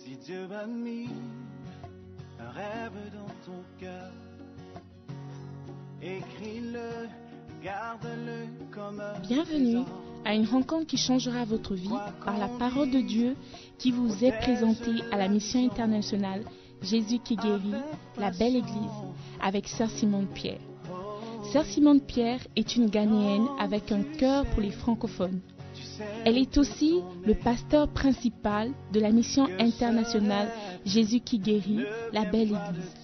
Si Dieu a mis un rêve dans ton cœur, écris-le, garde-le comme un Bienvenue à une rencontre qui changera votre vie par la parole de Dieu qui vous est présentée à la mission internationale Jésus qui guérit, la belle église, avec Sœur Simone Pierre. Sœur Simone Pierre est une Ghanéenne avec un cœur pour les francophones. Elle est aussi le pasteur principal de la mission internationale Jésus qui guérit, la belle église.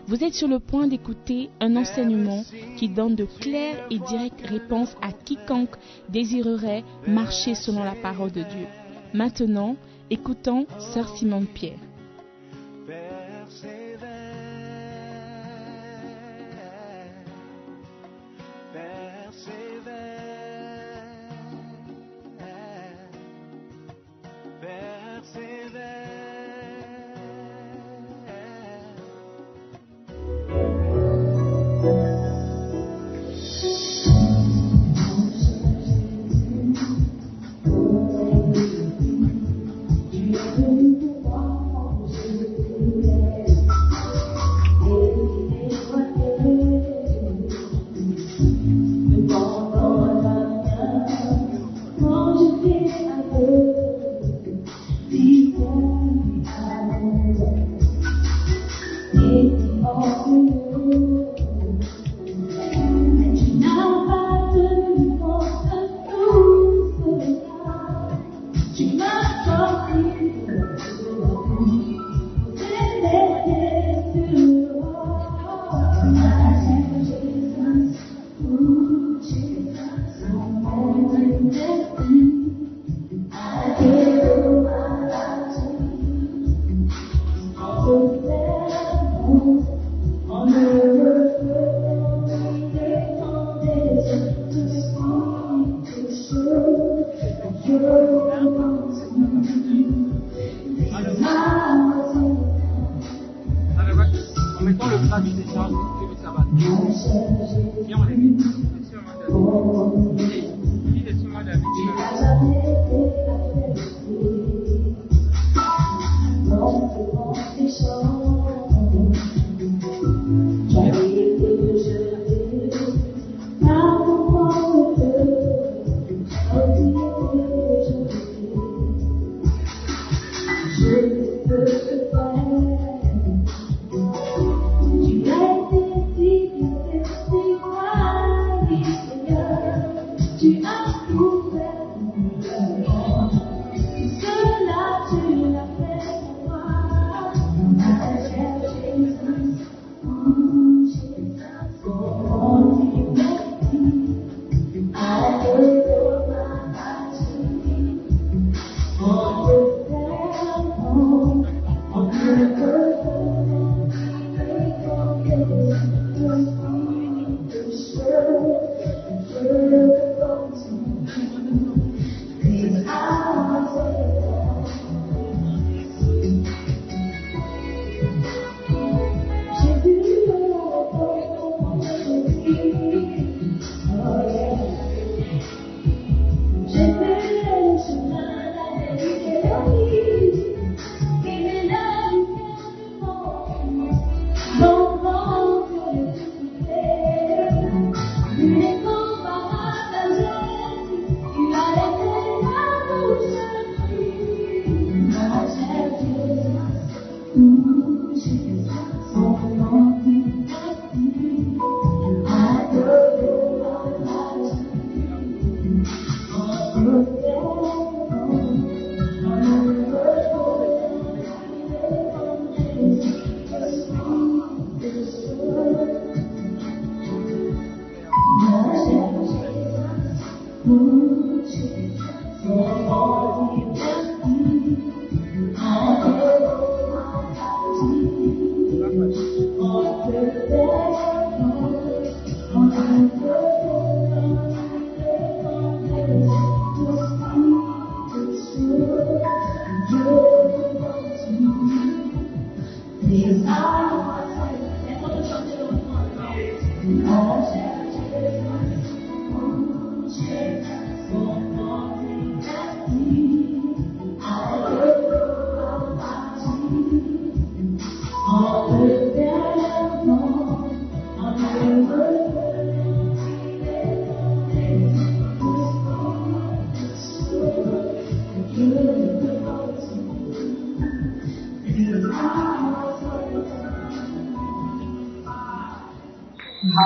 Vous êtes sur le point d'écouter un enseignement qui donne de claires et directes réponses à quiconque désirerait marcher selon la parole de Dieu. Maintenant, écoutons Sœur Simone Pierre.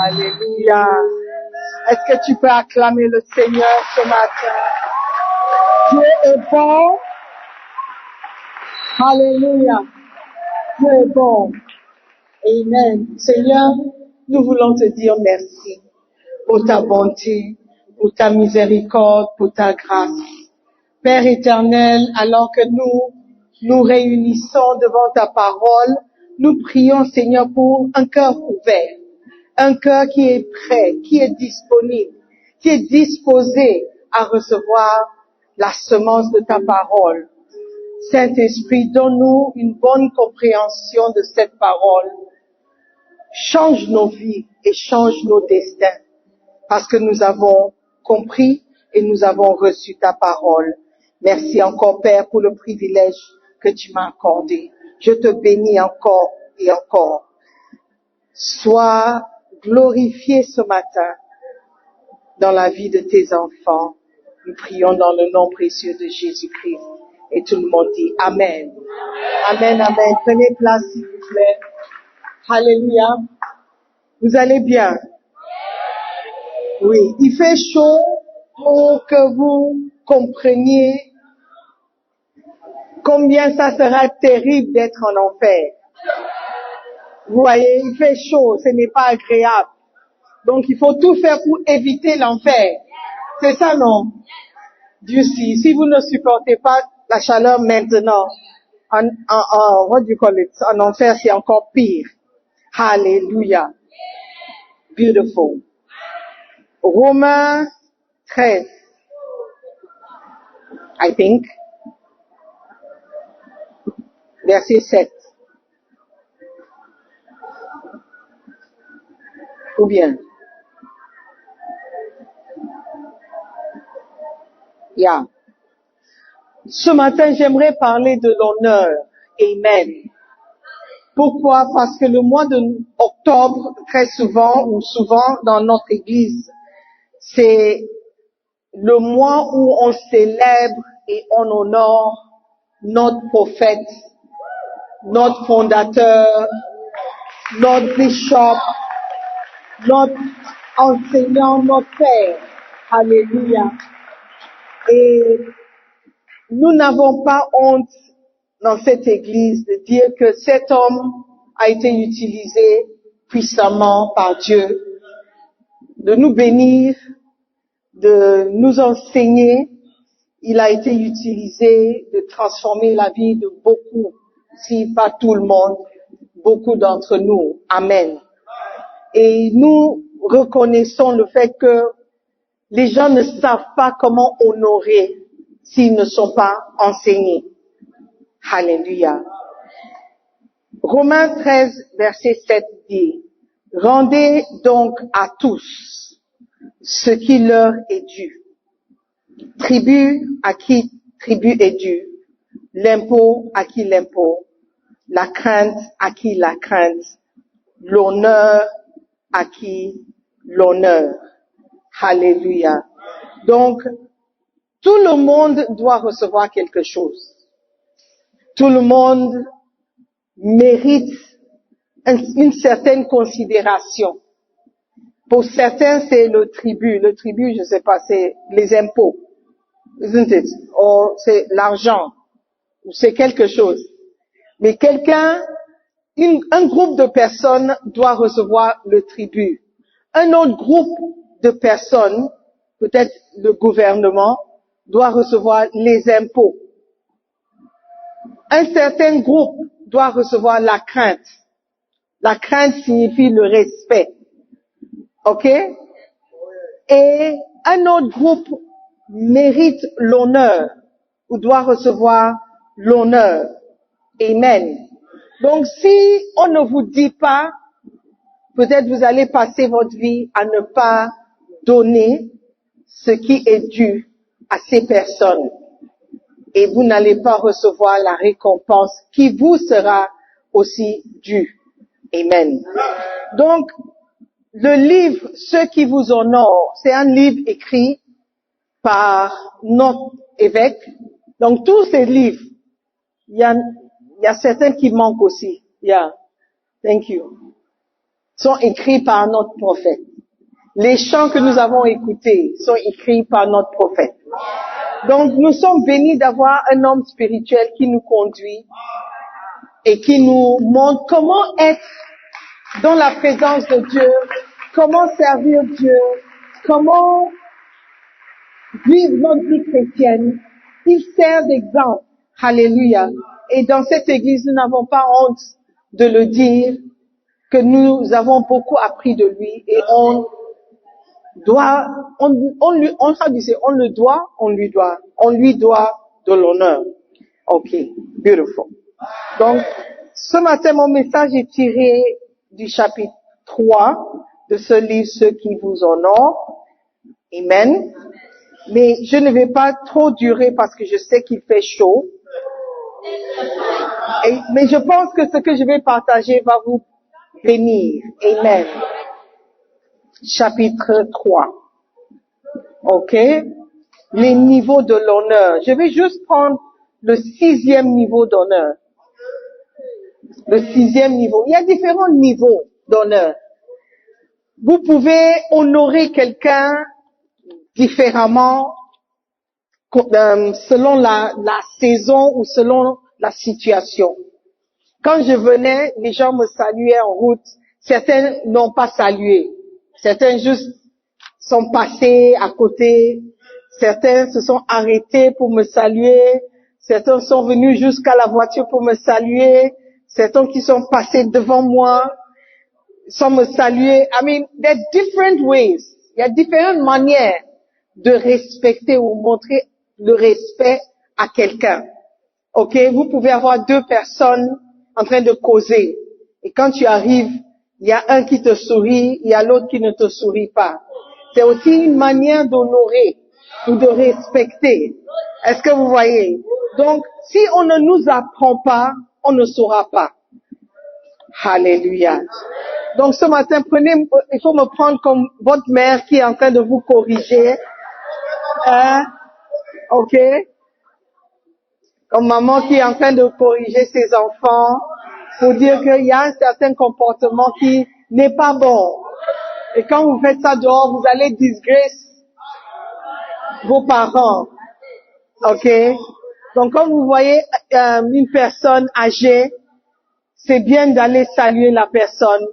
Alléluia. Est-ce que tu peux acclamer le Seigneur ce matin? Dieu est bon. Alléluia. Dieu est bon. Amen. Seigneur, nous voulons te dire merci pour ta bonté, pour ta miséricorde, pour ta grâce. Père éternel, alors que nous nous réunissons devant ta parole, nous prions, Seigneur, pour un cœur ouvert, un cœur qui est prêt, qui est disponible, qui est disposé à recevoir la semence de ta parole. Saint-Esprit, donne-nous une bonne compréhension de cette parole. Change nos vies et change nos destins, parce que nous avons compris et nous avons reçu ta parole. Merci encore, Père, pour le privilège que tu m'as accordé. Je te bénis encore et encore. Sois glorifié ce matin dans la vie de tes enfants. Nous prions dans le nom précieux de Jésus-Christ. Et tout le monde dit Amen. Amen, amen. Prenez place, s'il vous plaît. Alléluia. Vous allez bien? Oui. Il fait chaud pour que vous compreniez combien ça sera terrible d'être en enfer. Vous voyez, il fait chaud, ce n'est pas agréable. Donc, il faut tout faire pour éviter l'enfer. C'est ça, non? Dieu sait. Si vous ne supportez pas la chaleur maintenant, what do you call it? En enfer, c'est encore pire. Hallelujah. Beautiful. Romains 13. I think. Verset 7. Ou bien? Yeah. Ce matin, j'aimerais parler de l'honneur. Amen. Pourquoi? Parce que le mois d'octobre, très souvent ou souvent dans notre église, c'est le mois où on célèbre et on honore notre prophète, notre fondateur, notre bishop, notre enseignant, notre père. Alléluia. Et nous n'avons pas honte dans cette église de dire que cet homme a été utilisé puissamment par Dieu, de nous bénir, de nous enseigner. Il a été utilisé de transformer la vie de beaucoup, si pas tout le monde, beaucoup d'entre nous. Amen. Et nous reconnaissons le fait que les gens ne savent pas comment honorer s'ils ne sont pas enseignés. Alléluia. Romains 13, verset 7 dit, « Rendez donc à tous ce qui leur est dû. Tribut à qui tribut est dû, l'impôt à qui l'impôt, la crainte à qui la crainte, l'honneur à qui l'honneur. » Alléluia. Donc, tout le monde doit recevoir quelque chose. Tout le monde mérite une certaine considération. Pour certains, c'est le tribut. Le tribut, je sais pas, c'est les impôts. Isn't it? Ou c'est l'argent. Ou c'est quelque chose. Mais un groupe de personnes doit recevoir le tribut. Un autre groupe de personnes, peut-être le gouvernement, doit recevoir les impôts. Un certain groupe doit recevoir la crainte. La crainte signifie le respect. OK? Et un autre groupe mérite l'honneur ou doit recevoir l'honneur. Amen. Donc si on ne vous dit pas, peut-être vous allez passer votre vie à ne pas donner ce qui est dû à ces personnes. et vous n'allez pas recevoir la récompense qui vous sera aussi due. Amen. Donc, le livre, Ceux qui vous honorent, c'est un livre écrit par notre évêque. Donc, tous ces livres, il y a certains qui manquent aussi. Yeah. Thank you. Sont écrits par notre prophète. Les chants que nous avons écoutés sont écrits par notre prophète. Donc, nous sommes bénis d'avoir un homme spirituel qui nous conduit et qui nous montre comment être dans la présence de Dieu, comment servir Dieu, comment vivre notre vie chrétienne. Il sert d'exemple. Alléluia. Et dans cette église, nous n'avons pas honte de le dire, que nous avons beaucoup appris de lui et on lui doit de l'honneur. Ok, beautiful. Donc, ce matin, mon message est tiré du chapitre 3 de ce livre, Ceux qui vous honorent. Amen. Mais je ne vais pas trop durer parce que je sais qu'il fait chaud. Mais je pense que ce que je vais partager va vous bénir. Amen. Chapitre 3. OK? Les niveaux de l'honneur. Je vais juste prendre le 6e niveau d'honneur. Le 6e niveau. Il y a différents niveaux d'honneur. Vous pouvez honorer quelqu'un différemment selon la saison ou selon la situation. Quand je venais, les gens me saluaient en route. Certains n'ont pas salué. Certains juste sont passés à côté. Certains se sont arrêtés pour me saluer. Certains sont venus jusqu'à la voiture pour me saluer. Certains qui sont passés devant moi sans me saluer. I mean, there are different ways. Il y a différentes manières de respecter ou montrer le respect à quelqu'un. OK? Vous pouvez avoir deux personnes en train de causer. Et quand tu arrives, il y a un qui te sourit, il y a l'autre qui ne te sourit pas. C'est aussi une manière d'honorer ou de respecter. Est-ce que vous voyez? Donc, si on ne nous apprend pas, on ne saura pas. Alléluia. Donc, ce matin, il faut me prendre comme votre mère qui est en train de vous corriger. OK? Comme maman qui est en train de corriger ses enfants pour dire qu'il y a un certain comportement qui n'est pas bon. Et quand vous faites ça dehors, vous allez disgrace vos parents. OK? Donc, quand vous voyez une personne âgée, c'est bien d'aller saluer la personne,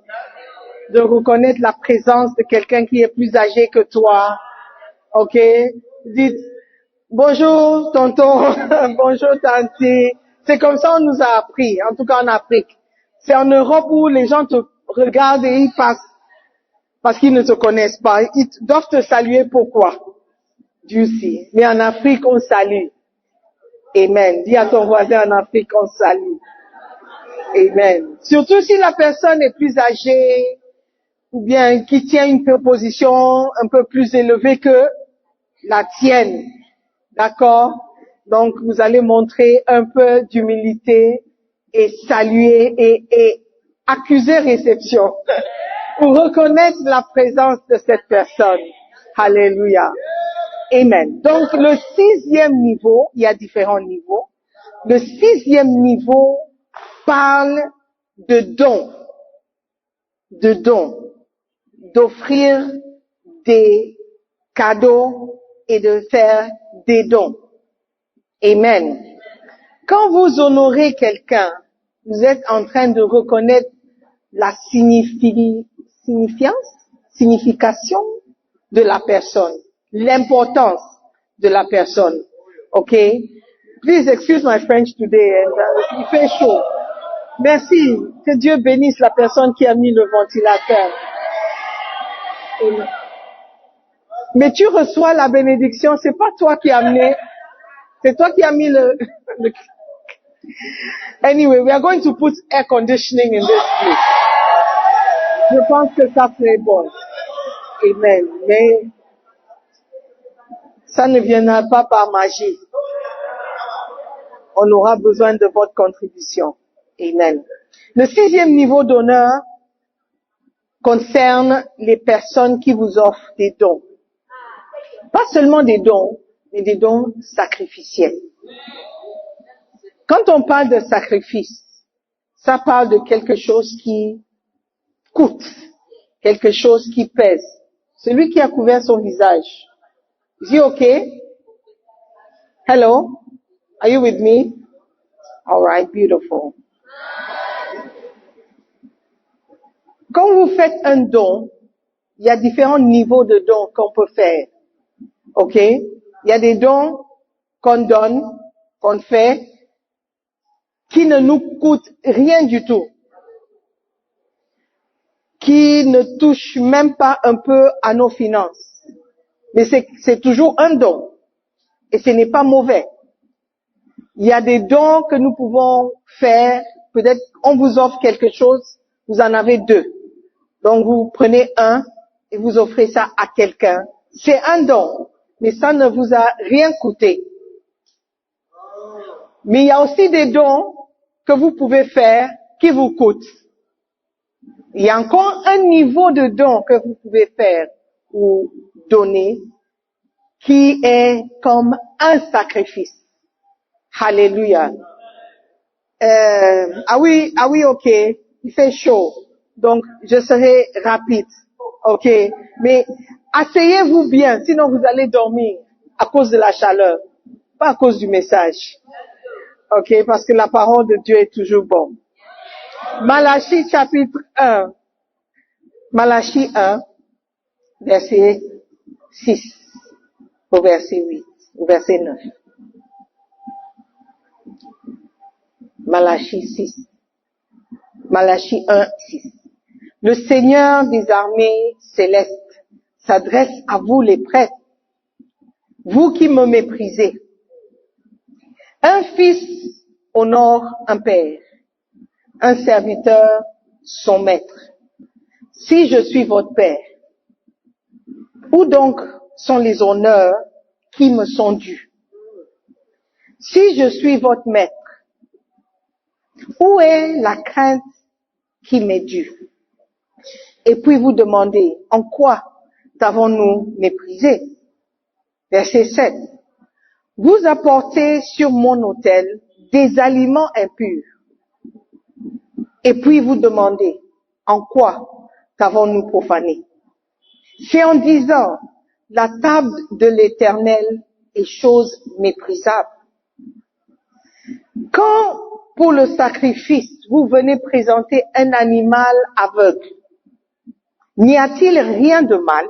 de reconnaître la présence de quelqu'un qui est plus âgé que toi. OK? Dites, bonjour tonton, bonjour tanti. C'est comme ça on nous a appris, en tout cas en Afrique. C'est en Europe où les gens te regardent et ils passent parce qu'ils ne te connaissent pas. Ils doivent te saluer pourquoi? Dieu sait. Mais en Afrique, on salue. Amen. Dis à ton voisin, en Afrique, on salue. Amen. Surtout si la personne est plus âgée ou bien qui tient une position un peu plus élevée que la tienne. D'accord? Donc, vous allez montrer un peu d'humilité et saluer et accuser réception pour reconnaître la présence de cette personne. Alléluia. Amen. Donc, le 6e niveau, il y a différents niveaux. Le 6e niveau parle de dons. De dons. D'offrir des cadeaux et de faire des dons. Amen. Quand vous honorez quelqu'un, vous êtes en train de reconnaître la signification de la personne, l'importance de la personne. Okay? Please excuse my French today, il fait chaud. Merci. Que Dieu bénisse la personne qui a mis le ventilateur. Amen. Mais tu reçois la bénédiction, c'est pas toi qui as amené, c'est toi qui as mis le... Anyway, we are going to put air conditioning in this place. Je pense que ça serait bon. Amen. Mais ça ne viendra pas par magie. on aura besoin de votre contribution. Amen. Le 6e niveau d'honneur concerne les personnes qui vous offrent des dons. Pas seulement des dons, mais des dons sacrificiels. Quand on parle de sacrifice, ça parle de quelque chose qui coûte, quelque chose qui pèse. Celui qui a couvert son visage. Is he okay? Hello? Are you with me? All right, beautiful. Quand vous faites un don, il y a différents niveaux de dons qu'on peut faire. OK? Il y a des dons qu'on donne, qu'on fait, qui ne nous coûtent rien du tout. Qui ne touchent même pas un peu à nos finances. Mais c'est toujours un don. Et ce n'est pas mauvais. Il y a des dons que nous pouvons faire. Peut-être on vous offre quelque chose, vous en avez 2. Donc vous prenez un et vous offrez ça à quelqu'un. C'est un don, mais ça ne vous a rien coûté. Mais il y a aussi des dons que vous pouvez faire qui vous coûtent. Il y a encore un niveau de don que vous pouvez faire ou donner qui est comme un sacrifice. Alléluia. Ah oui, ok. Il fait chaud. Donc, je serai rapide. Ok. Mais asseyez-vous bien, sinon vous allez dormir à cause de la chaleur, pas à cause du message. Ok, parce que la parole de Dieu est toujours bonne. Malachie chapitre 1. Malachie 1, verset 6 au verset 8, au verset 9. Malachie 6. Malachie 1, 6. Le Seigneur des armées célestes s'adresse à vous les prêtres, vous qui me méprisez. Un fils honore un père, un serviteur son maître. Si je suis votre père, où donc sont les honneurs qui me sont dus? Si je suis votre maître, où est la crainte qui m'est due? Et puis vous demandez, en quoi t'avons-nous méprisé? Verset 7. Vous apportez sur mon autel des aliments impurs. Et puis vous demandez, en quoi t'avons-nous profané? C'est en disant, la table de l'Éternel est chose méprisable. Quand, pour le sacrifice, vous venez présenter un animal aveugle, n'y a-t-il rien de mal?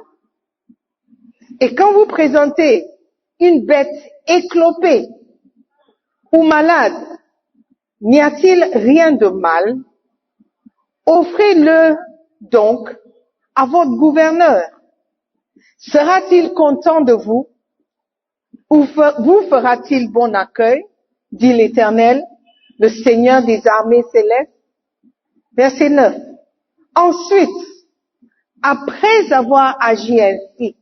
Et quand vous présentez une bête éclopée ou malade, n'y a-t-il rien de mal? Offrez-le donc à votre gouverneur. Sera-t-il content de vous? Ou vous fera-t-il bon accueil? Dit l'Éternel, le Seigneur des armées célestes. Verset 9. Ensuite, après avoir agi ainsi,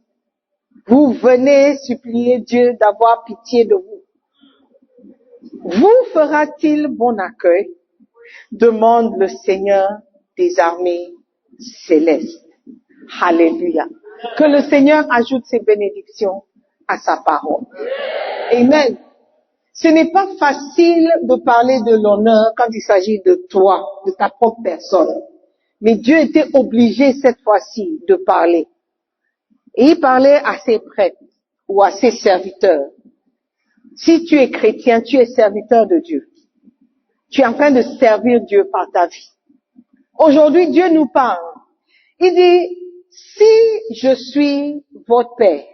vous venez supplier Dieu d'avoir pitié de vous. Vous fera-t-il bon accueil? Demande le Seigneur des armées célestes. Alléluia. Que le Seigneur ajoute ses bénédictions à sa parole. Amen. Ce n'est pas facile de parler de l'honneur quand il s'agit de toi, de ta propre personne. Mais Dieu était obligé cette fois-ci de parler. Et il parlait à ses prêtres ou à ses serviteurs. Si tu es chrétien, tu es serviteur de Dieu. Tu es en train de servir Dieu par ta vie. Aujourd'hui, Dieu nous parle. Il dit, si je suis votre père,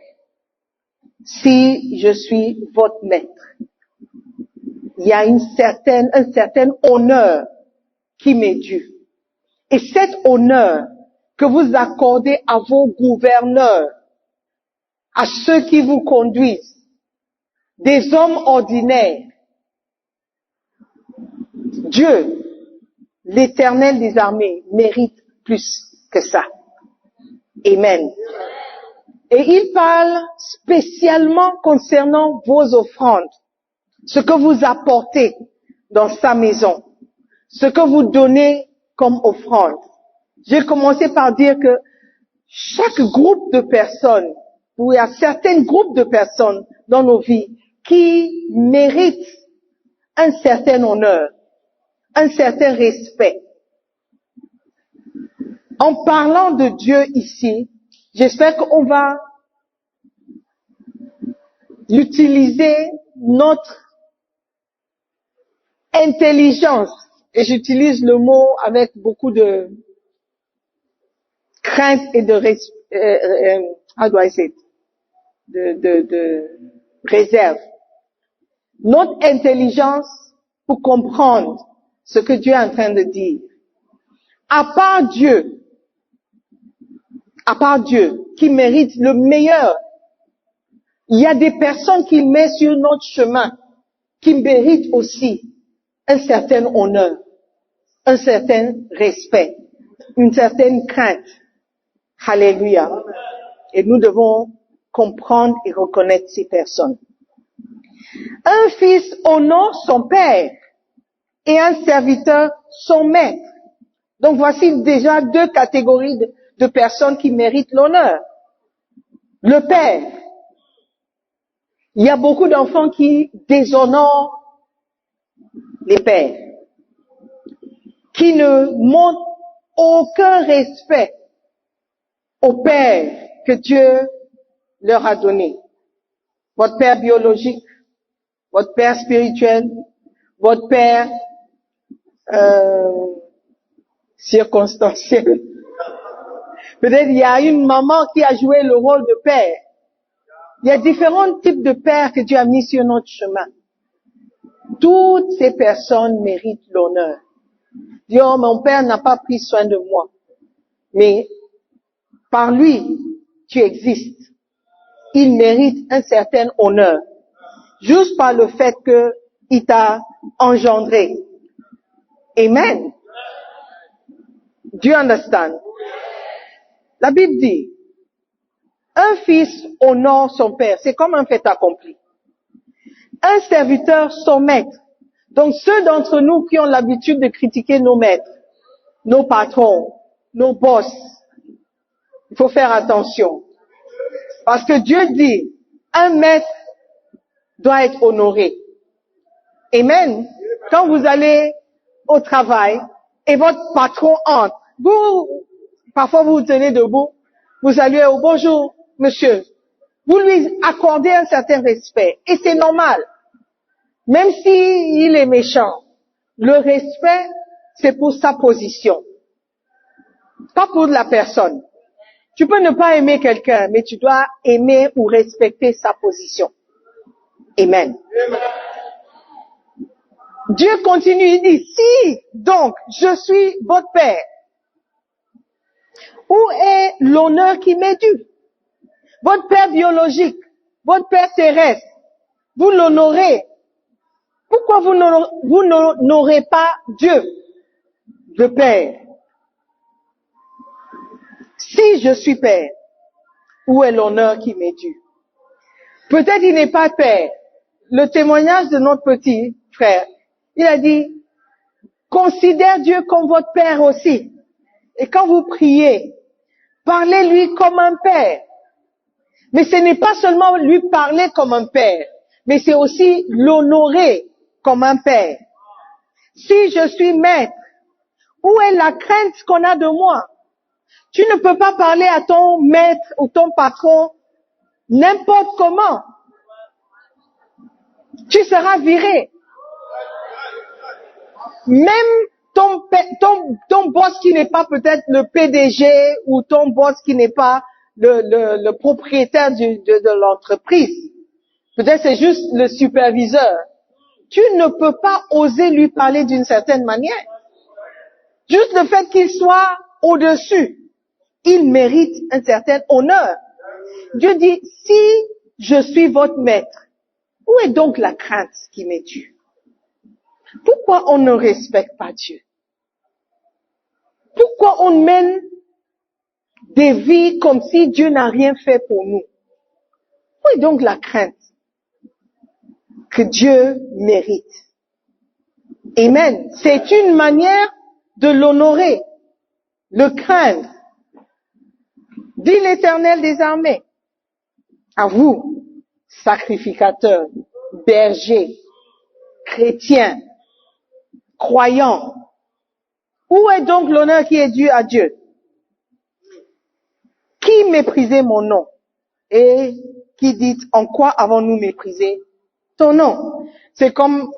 si je suis votre maître, il y a un certain honneur qui m'est dû. Et cet honneur que vous accordez à vos gouverneurs, à ceux qui vous conduisent, des hommes ordinaires, Dieu, l'Éternel des armées, mérite plus que ça. Amen. Et il parle spécialement concernant vos offrandes. ce que vous apportez dans sa maison, ce que vous donnez comme offrande. J'ai commencé par dire que chaque groupe de personnes, ou il y a certains groupes de personnes dans nos vies qui méritent un certain honneur, un certain respect. En parlant de Dieu ici, j'espère qu'on va utiliser notre intelligence, et j'utilise le mot avec beaucoup de crainte et de réserve. Notre intelligence pour comprendre ce que Dieu est en train de dire. À part Dieu, qui mérite le meilleur, il y a des personnes qu'il met sur notre chemin, qui méritent aussi un certain honneur, un certain respect, une certaine crainte. Alléluia. Et nous devons comprendre et reconnaître ces personnes. Un fils honore son père et un serviteur son maître. Donc voici déjà deux catégories de personnes qui méritent l'honneur. Le père. Il y a beaucoup d'enfants qui déshonorent les pères, qui ne montrent aucun respect au père que Dieu leur a donné. Votre père biologique, votre père spirituel, votre père circonstanciel. Peut-être il y a une maman qui a joué le rôle de père. Il y a différents types de pères que Dieu a mis sur notre chemin. Toutes ces personnes méritent l'honneur. Dieu, oh, mon père n'a pas pris soin de moi. Mais par lui, tu existes. Il mérite un certain honneur. Juste par le fait qu'il t'a engendré. Amen. Do you understand? La Bible dit, un fils honore son père. C'est comme un fait accompli. Un serviteur son maître. Donc ceux d'entre nous qui ont l'habitude de critiquer nos maîtres, nos patrons, nos boss, il faut faire attention. Parce que Dieu dit, un maître doit être honoré. Amen. Quand vous allez au travail et votre patron entre, parfois vous vous tenez debout, vous saluez au bonjour, monsieur. Vous lui accordez un certain respect. Et c'est normal. Même s'il est méchant, le respect, c'est pour sa position. Pas pour la personne. Tu peux ne pas aimer quelqu'un, mais tu dois aimer ou respecter sa position. Amen. Dieu continue, il dit, si donc je suis votre père, où est l'honneur qui m'est dû? Votre père biologique, votre père terrestre, vous l'honorez. Pourquoi vous n'honorez pas Dieu, le Père? Si je suis père, où est l'honneur qui m'est dû? Peut-être il n'est pas père. Le témoignage de notre petit frère, il a dit, considère Dieu comme votre père aussi. Et quand vous priez, parlez-lui comme un père. Mais ce n'est pas seulement lui parler comme un père, mais c'est aussi l'honorer comme un père. Si je suis maître, où est la crainte qu'on a de moi? Tu ne peux pas parler à ton maître ou ton patron n'importe comment. Tu seras viré. Même ton boss qui n'est pas peut-être le PDG ou ton boss qui n'est pas le propriétaire de l'entreprise. Peut-être c'est juste le superviseur. Tu ne peux pas oser lui parler d'une certaine manière. Juste le fait qu'il soit au-dessus, il mérite un certain honneur. Dieu dit, si je suis votre maître, où est donc la crainte qui m'est due? Pourquoi on ne respecte pas Dieu? Pourquoi on mène des vies comme si Dieu n'a rien fait pour nous? Où est donc la crainte? que Dieu mérite. Amen. C'est une manière de l'honorer, le craindre. Dit l'Éternel des armées, à vous, sacrificateurs, bergers, chrétiens, croyants, où est donc l'honneur qui est dû à Dieu? Qui méprisait mon nom? Et qui dit, en quoi avons-nous méprisé ton nom? C'est comme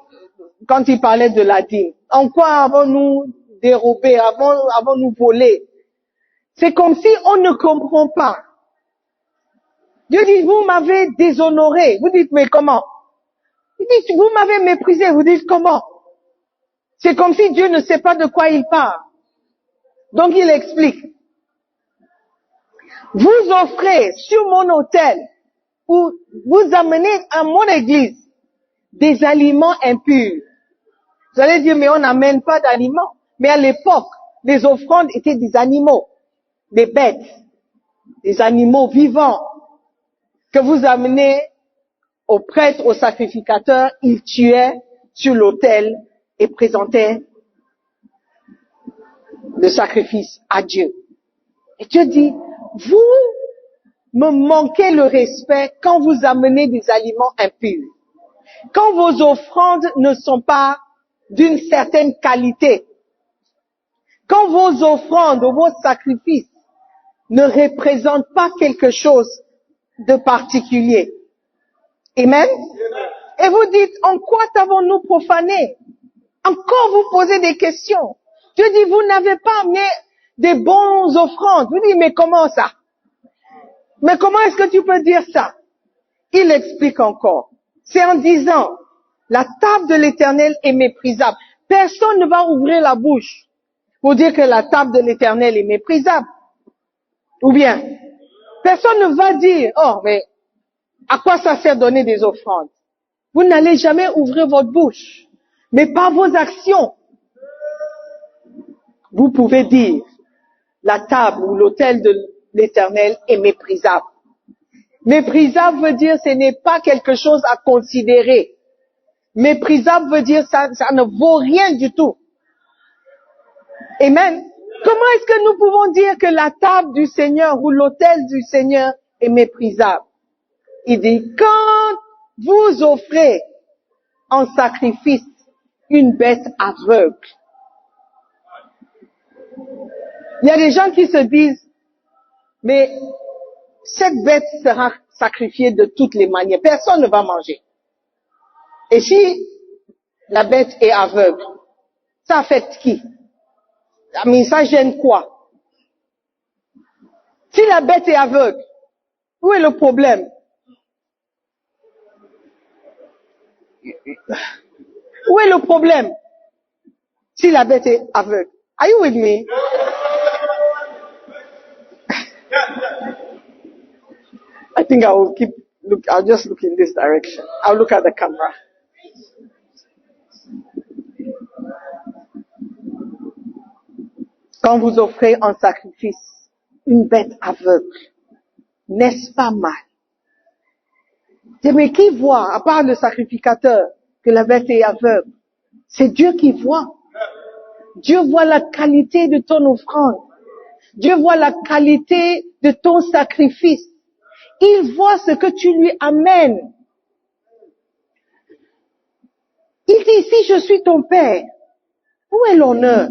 quand il parlait de la dîme. En quoi avons-nous dérobé, avons-nous volé? C'est comme si on ne comprend pas. Dieu dit, vous m'avez déshonoré. Vous dites, mais comment? Il dit, vous m'avez méprisé. Vous dites, comment? C'est comme si Dieu ne sait pas de quoi il parle. Donc il explique. Vous offrez sur mon autel, ou vous amenez à mon église des aliments impurs. Vous allez dire, mais on n'amène pas d'aliments. Mais à l'époque, les offrandes étaient des animaux, des bêtes, des animaux vivants que vous amenez aux prêtres, aux sacrificateurs. Ils tuaient sur l'autel et présentaient le sacrifice à Dieu. Et Dieu dit, vous me manquez le respect quand vous amenez des aliments impurs. Quand vos offrandes ne sont pas d'une certaine qualité. Quand vos offrandes ou vos sacrifices ne représentent pas quelque chose de particulier. Amen. Et vous dites, en quoi t'avons-nous profané? Encore vous posez des questions. Dieu dit, vous n'avez pas amené des bons offrandes. Vous dites, mais comment ça? Mais comment est-ce que tu peux dire ça? Il explique encore. C'est en disant, la table de l'Éternel est méprisable. Personne ne va ouvrir la bouche pour dire que la table de l'Éternel est méprisable. Ou bien, personne ne va dire, oh, mais à quoi ça sert donner des offrandes? Vous n'allez jamais ouvrir votre bouche. Mais par vos actions, vous pouvez dire, la table ou l'autel de l'Éternel est méprisable. Méprisable veut dire ce n'est pas quelque chose à considérer. Méprisable veut dire ça ne vaut rien du tout. Amen. Comment est-ce que nous pouvons dire que la table du Seigneur ou l'autel du Seigneur est méprisable? Il dit, quand vous offrez en sacrifice une bête aveugle. Il y a des gens qui se disent, mais cette bête sera sacrifiée de toutes les manières. Personne ne va manger. Et si la bête est aveugle, ça affecte qui? Mais ça gêne quoi? Si la bête est aveugle, où est le problème? Où est le problème? Si la bête est aveugle. Are you with me? I think I'll just look in this direction. I'll look at the camera. Quand vous offrez en sacrifice une bête aveugle, n'est-ce pas mal? Mais qui voit, à part le sacrificateur, que la bête est aveugle? C'est Dieu qui voit. Dieu voit la qualité de ton offrande. Dieu voit la qualité de ton sacrifice. Il voit ce que tu lui amènes. Il dit, si je suis ton père, où est l'honneur?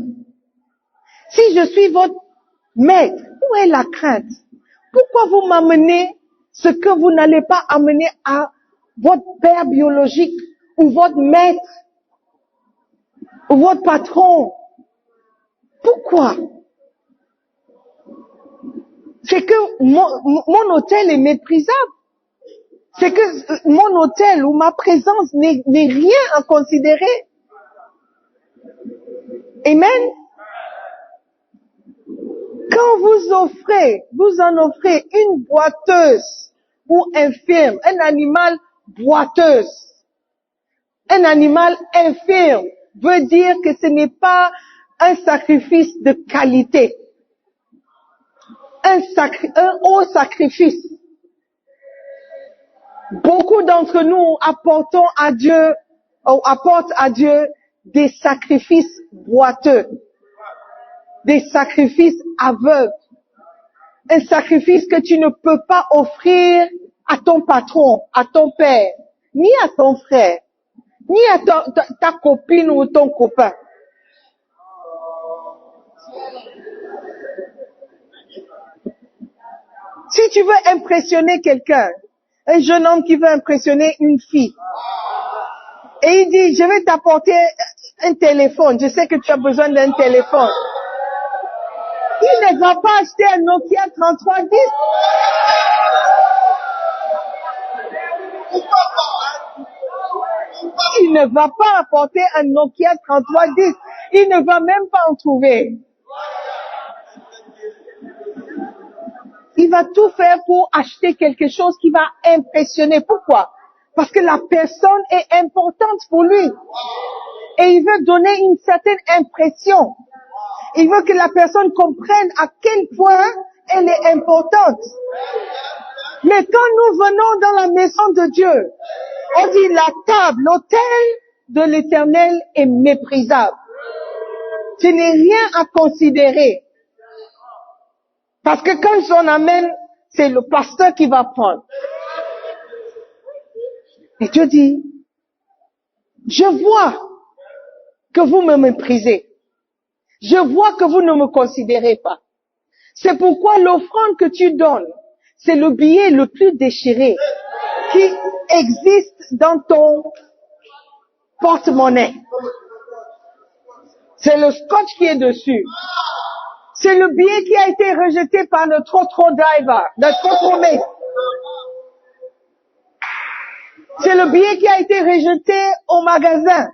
Si je suis votre maître, où est la crainte? Pourquoi vous m'amenez ce que vous n'allez pas amener à votre père biologique ou votre maître ou votre patron? Pourquoi? C'est que mon autel est méprisable. C'est que mon autel ou ma présence n'est rien à considérer. Amen. Quand vous en offrez une boiteuse ou infirme, un animal boiteuse, un animal infirme veut dire que ce n'est pas un sacrifice de qualité. Un haut sacrifice. Beaucoup d'entre nous apportent à Dieu des sacrifices boiteux, des sacrifices aveugles, un sacrifice que tu ne peux pas offrir à ton patron, à ton père, ni à ton frère, ni à ta copine ou ton copain. Si tu veux impressionner quelqu'un, un jeune homme qui veut impressionner une fille, et il dit, je vais t'apporter un téléphone, je sais que tu as besoin d'un téléphone. Il ne va pas acheter un Nokia 3310. Il ne va pas apporter un Nokia 3310. Il ne va même pas en trouver. Il va tout faire pour acheter quelque chose qui va impressionner. Pourquoi? Parce que la personne est importante pour lui. Et il veut donner une certaine impression. Il veut que la personne comprenne à quel point elle est importante. Mais quand nous venons dans la maison de Dieu, on dit la table, l'autel de l'Éternel est méprisable. Ce n'est rien à considérer. Parce que quand on amène, c'est le pasteur qui va prendre. Et Dieu dit, je vois que vous me méprisez. Je vois que vous ne me considérez pas. C'est pourquoi l'offrande que tu donnes, c'est le billet le plus déchiré qui existe dans ton porte-monnaie. C'est le scotch qui est dessus. C'est le billet qui a été rejeté par le trotro driver, le trotro-mate. C'est le billet qui a été rejeté au magasin.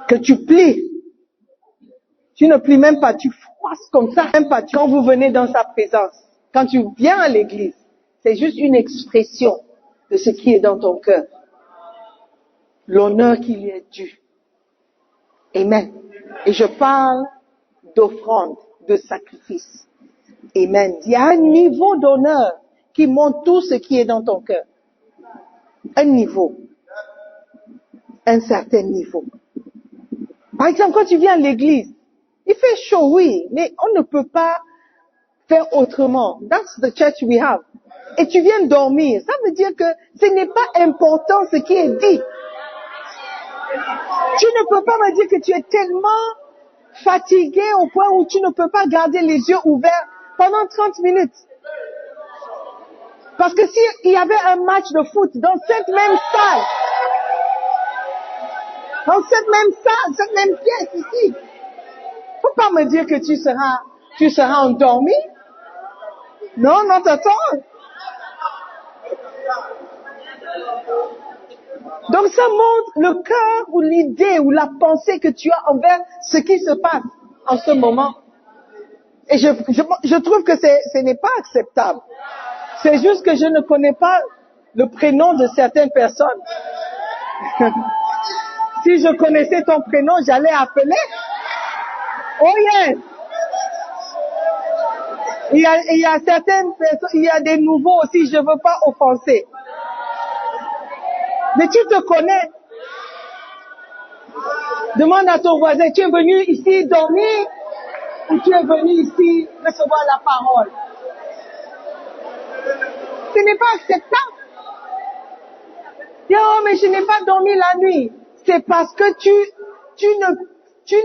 Que tu plies. Tu ne plies même pas, tu froisses comme ça. Même pas quand vous venez dans sa présence. Quand tu viens à l'église, c'est juste une expression de ce qui est dans ton cœur. L'honneur qui lui est dû. Amen. Et je parle d'offrande, de sacrifice. Amen. Il y a un niveau d'honneur qui montre tout ce qui est dans ton cœur. Un niveau. Un certain niveau. Par exemple, quand tu viens à l'église, il fait chaud, oui, mais on ne peut pas faire autrement. That's the church we have. Et tu viens dormir. Ça veut dire que ce n'est pas important ce qui est dit. Tu ne peux pas me dire que tu es tellement fatigué au point où tu ne peux pas garder les yeux ouverts pendant 30 minutes. Parce que s'il y avait un match de foot dans cette même salle, dans cette même pièce ici, faut pas me dire que tu seras endormi. Non, not at all. Donc ça montre le cœur ou l'idée ou la pensée que tu as envers ce qui se passe en ce moment. Et je trouve que ce n'est pas acceptable. C'est juste que je ne connais pas le prénom de certaines personnes. Si je connaissais ton prénom, j'allais appeler. Oh yes! Il y a certaines personnes, il y a des nouveaux aussi, je veux pas offenser. Mais tu te connais. Demande à ton voisin, tu es venu ici dormir ou tu es venu ici recevoir la parole? Ce n'est pas acceptable. Oh, mais je n'ai pas dormi la nuit. C'est parce que tu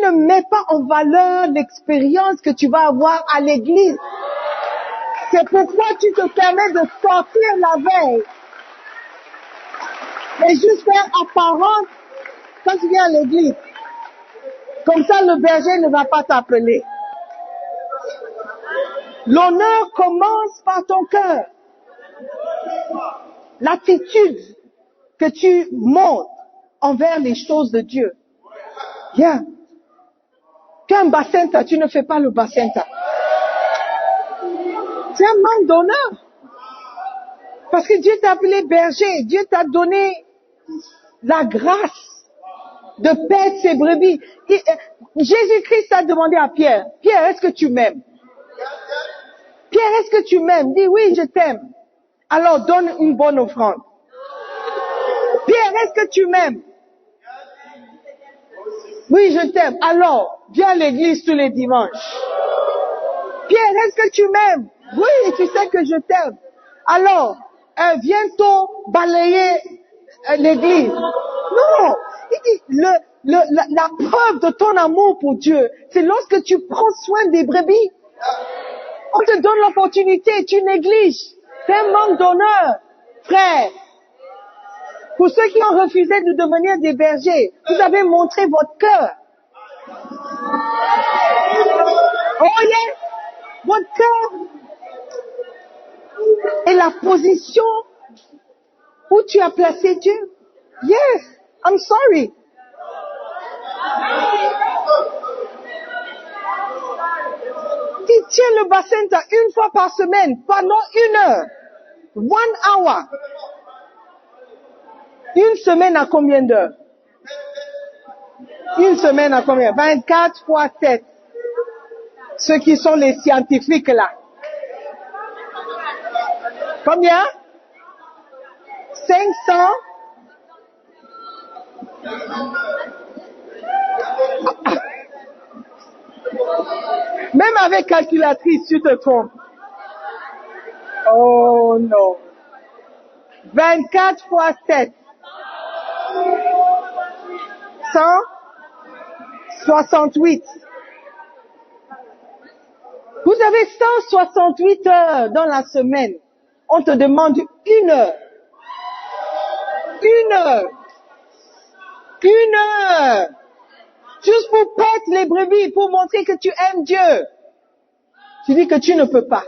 ne mets pas en valeur l'expérience que tu vas avoir à l'église. C'est pourquoi tu te permets de sortir la veille. Et juste faire apparence quand tu viens à l'église. Comme ça, le berger ne va pas t'appeler. L'honneur commence par ton cœur. L'attitude que tu montres envers les choses de Dieu. Yeah. Tu as un bacenta, tu ne fais pas le bacenta. C'est un manque d'honneur. Parce que Dieu t'a appelé berger. Dieu t'a donné la grâce de paître ses brebis. Jésus-Christ a demandé à Pierre, Pierre, est-ce que tu m'aimes? Pierre, est-ce que tu m'aimes? Dis oui, je t'aime. Alors donne une bonne offrande. Pierre, est-ce que tu m'aimes? Oui, je t'aime. Alors, viens à l'église tous les dimanches. Pierre, est-ce que tu m'aimes? Oui, tu sais que je t'aime. Alors, viens tôt balayer l'église. Non, il dit, la preuve de ton amour pour Dieu, c'est lorsque tu prends soin des brebis. On te donne l'opportunité, tu négliges. C'est un manque d'honneur, frère. Pour ceux qui ont refusé de devenir des bergers, vous avez montré votre cœur. Oh yes, votre cœur et la position où tu as placé Dieu. Yes, I'm sorry. Tu tiens le bassin une fois par semaine, pendant 1 heure. 1 hour. Une semaine à combien d'heures? Une semaine à combien? 24 fois 7. Ceux qui sont les scientifiques là. Combien? 500. Même avec calculatrice, tu te trompes. Oh non. 24 fois 7. 168. Vous avez 168 heures dans la semaine. On te demande 1 heure. 1 heure. 1 heure. Juste pour perdre les brebis, pour montrer que tu aimes Dieu. Tu dis que tu ne peux pas.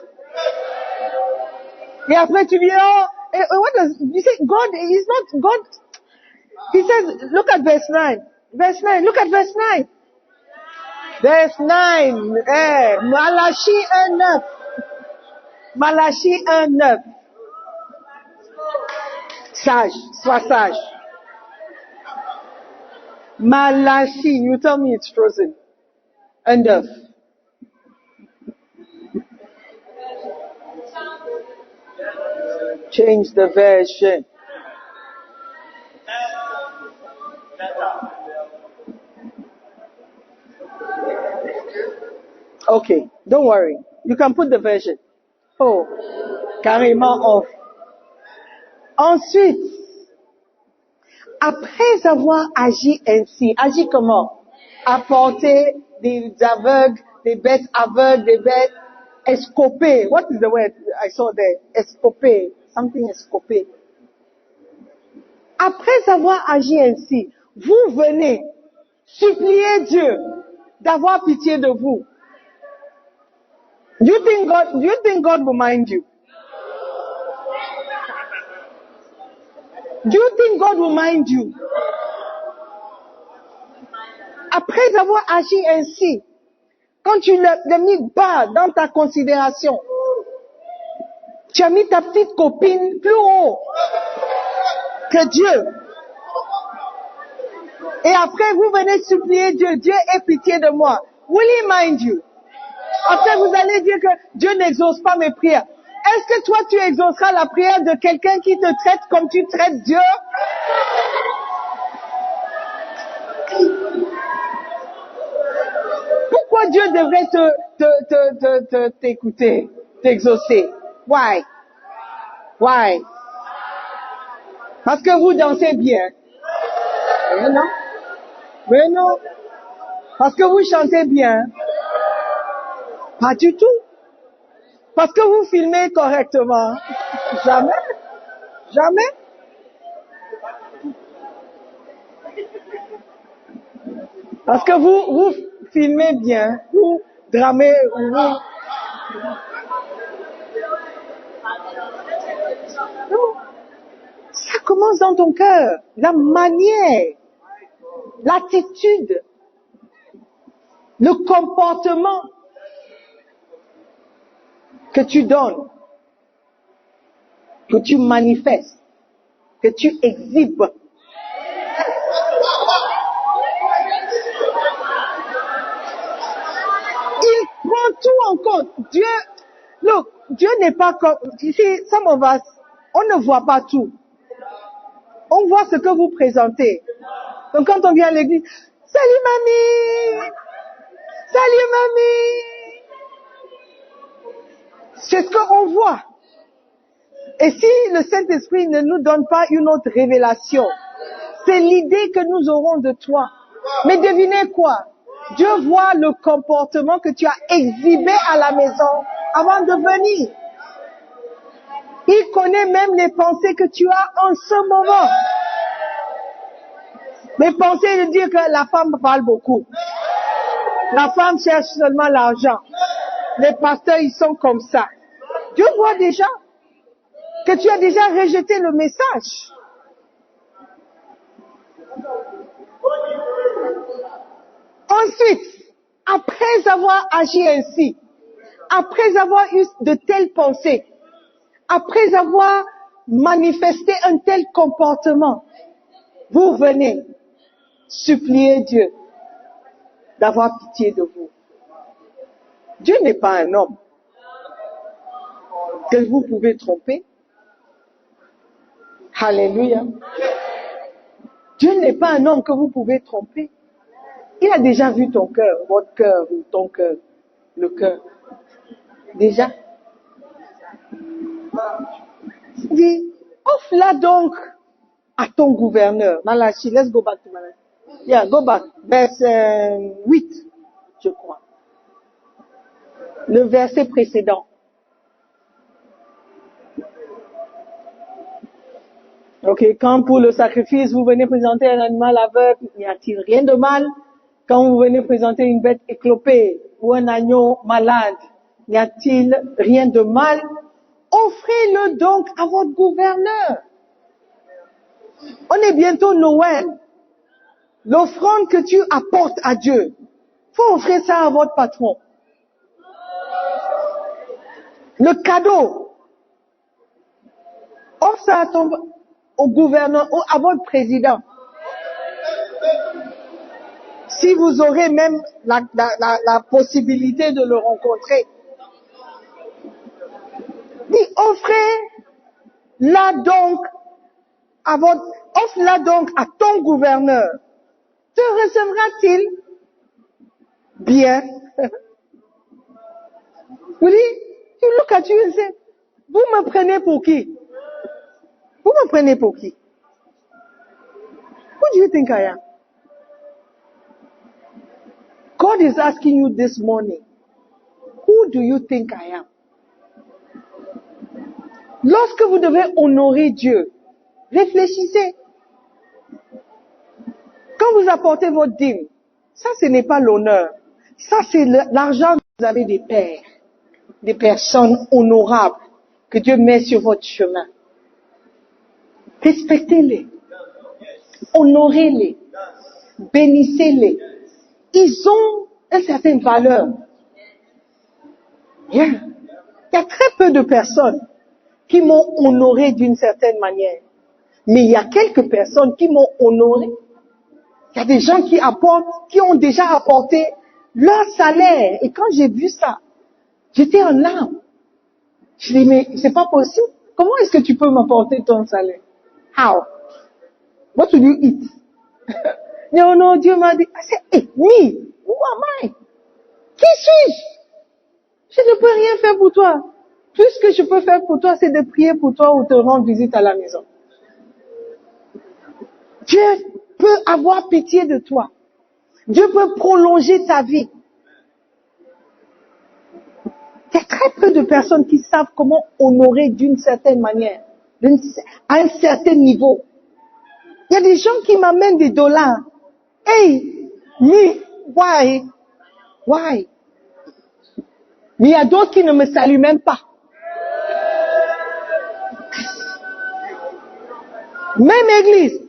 Et après tu dis, oh, what does, you say, God is not, God, he says, look at verse 9. Verse 9, look at verse 9. Verse 9, Malachie 1:9. Malachie 1:9. Sage, sois sage. Malachie, you tell me it's frozen. 1:9. Change the version. Okay, don't worry. You can put the version. Oh, carrément off. Ensuite, après avoir agi ainsi, agi comment? Apporter des aveugles, des bêtes aveugles, des bêtes escopées. What is the word I saw there? Escopées. Something escopé. Après avoir agi ainsi, vous venez supplier Dieu d'avoir pitié de vous. Do you think God will mind you? Do you think God will mind you? Après avoir agi ainsi, quand tu l'as mis bas dans ta considération, tu as mis ta petite copine plus haut que Dieu. Et après, vous venez supplier Dieu, Dieu aie pitié de moi. Will he mind you? Après, vous allez dire que Dieu n'exauce pas mes prières. Est-ce que toi, tu exauceras la prière de quelqu'un qui te traite comme tu traites Dieu? Pourquoi Dieu devrait t'écouter, t'exaucer? Why? Why? Parce que vous dansez bien. Mais non. Mais non. Parce que vous chantez bien. Pas du tout. Parce que vous filmez correctement. Jamais. Jamais. Parce que vous filmez bien. Vous dramez. Non. Ça commence dans ton cœur. La manière. L'attitude. Le comportement que tu donnes, que tu manifestes, que tu exhibes. Il prend tout en compte. Dieu n'est pas comme, you see, some of us, On ne voit pas tout. On voit ce que vous présentez. Donc quand on vient à l'église, salut mamie! Salut mamie! C'est ce qu'on voit. Et si le Saint-Esprit ne nous donne pas une autre révélation, c'est l'idée que nous aurons de toi. Mais devinez quoi? Dieu voit le comportement que tu as exhibé à la maison avant de venir. Il connaît même les pensées que tu as en ce moment. Les pensées de dire que la femme parle beaucoup. La femme cherche seulement l'argent. Les pasteurs, ils sont comme ça. Dieu voit déjà que tu as déjà rejeté le message. Ensuite, après avoir agi ainsi, après avoir eu de telles pensées, après avoir manifesté un tel comportement, vous venez supplier Dieu d'avoir pitié de vous. Dieu n'est pas un homme que vous pouvez tromper. Alléluia. Dieu n'est pas un homme que vous pouvez tromper. Il a déjà vu ton cœur, votre cœur ou ton cœur, le cœur. Déjà. Il dit, offre-la donc à ton gouverneur. Malachi, let's go back to Malachi. Yeah, go back. Verset 8, je crois. Le verset précédent. Ok, quand pour le sacrifice, vous venez présenter un animal aveugle, n'y a-t-il rien de mal? Quand vous venez présenter une bête éclopée ou un agneau malade, n'y a-t-il rien de mal? Offrez-le donc à votre gouverneur. On est bientôt Noël. L'offrande que tu apportes à Dieu, faut offrir ça à votre patron. Le cadeau, offre ça à au gouverneur ou à votre président. Si vous aurez même la possibilité de le rencontrer. Dis, offrez-la donc offre-la donc à ton gouverneur. Te recevra-t-il bien? Vous dites, you look at you and say, vous me prenez pour qui? Vous me prenez pour qui? Who do you think I am? God is asking you this morning, who do you think I am? Lorsque vous devez honorer Dieu, réfléchissez. Quand vous apportez votre dîme, ça ce n'est pas l'honneur. Ça c'est l'argent que vous avez des pères, des personnes honorables que Dieu met sur votre chemin. Respectez-les, honorez-les, bénissez-les. Ils ont une certaine valeur. Yeah. Il y a très peu de personnes qui m'ont honoré d'une certaine manière. Mais il y a quelques personnes qui m'ont honoré. Il y a des gens qui apportent, qui ont déjà apporté leur salaire. Et quand j'ai vu ça, j'étais en larmes. Je dis, mais c'est pas possible. Comment est-ce que tu peux m'apporter ton salaire? How? What will you eat? Non, Dieu m'a dit, I said, hey, me, who am I? Qui suis-je? Je ne peux rien faire pour toi. Tout ce que je peux faire pour toi, c'est de prier pour toi ou te rendre visite à la maison. Dieu peut avoir pitié de toi. Dieu peut prolonger ta vie. Il y a très peu de personnes qui savent comment honorer d'une certaine manière, à un certain niveau. Il y a des gens qui m'amènent des dollars. Hey, me, why? Why? Mais il y a d'autres qui ne me saluent même pas. Même église.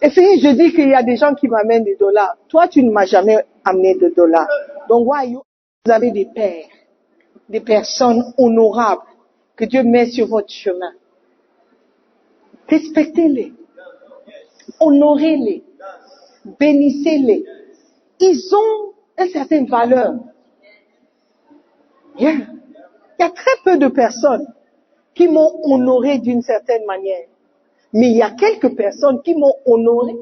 Et puis je dis qu'il y a des gens qui m'amènent des dollars. Toi, tu ne m'as jamais amené de dollars. Donc, vous avez des pères, des personnes honorables que Dieu met sur votre chemin. Respectez-les. Honorez-les. Bénissez-les. Ils ont une certaine valeur. Yeah. Il y a très peu de personnes qui m'ont honoré d'une certaine manière. Mais il y a quelques personnes qui m'ont honoré.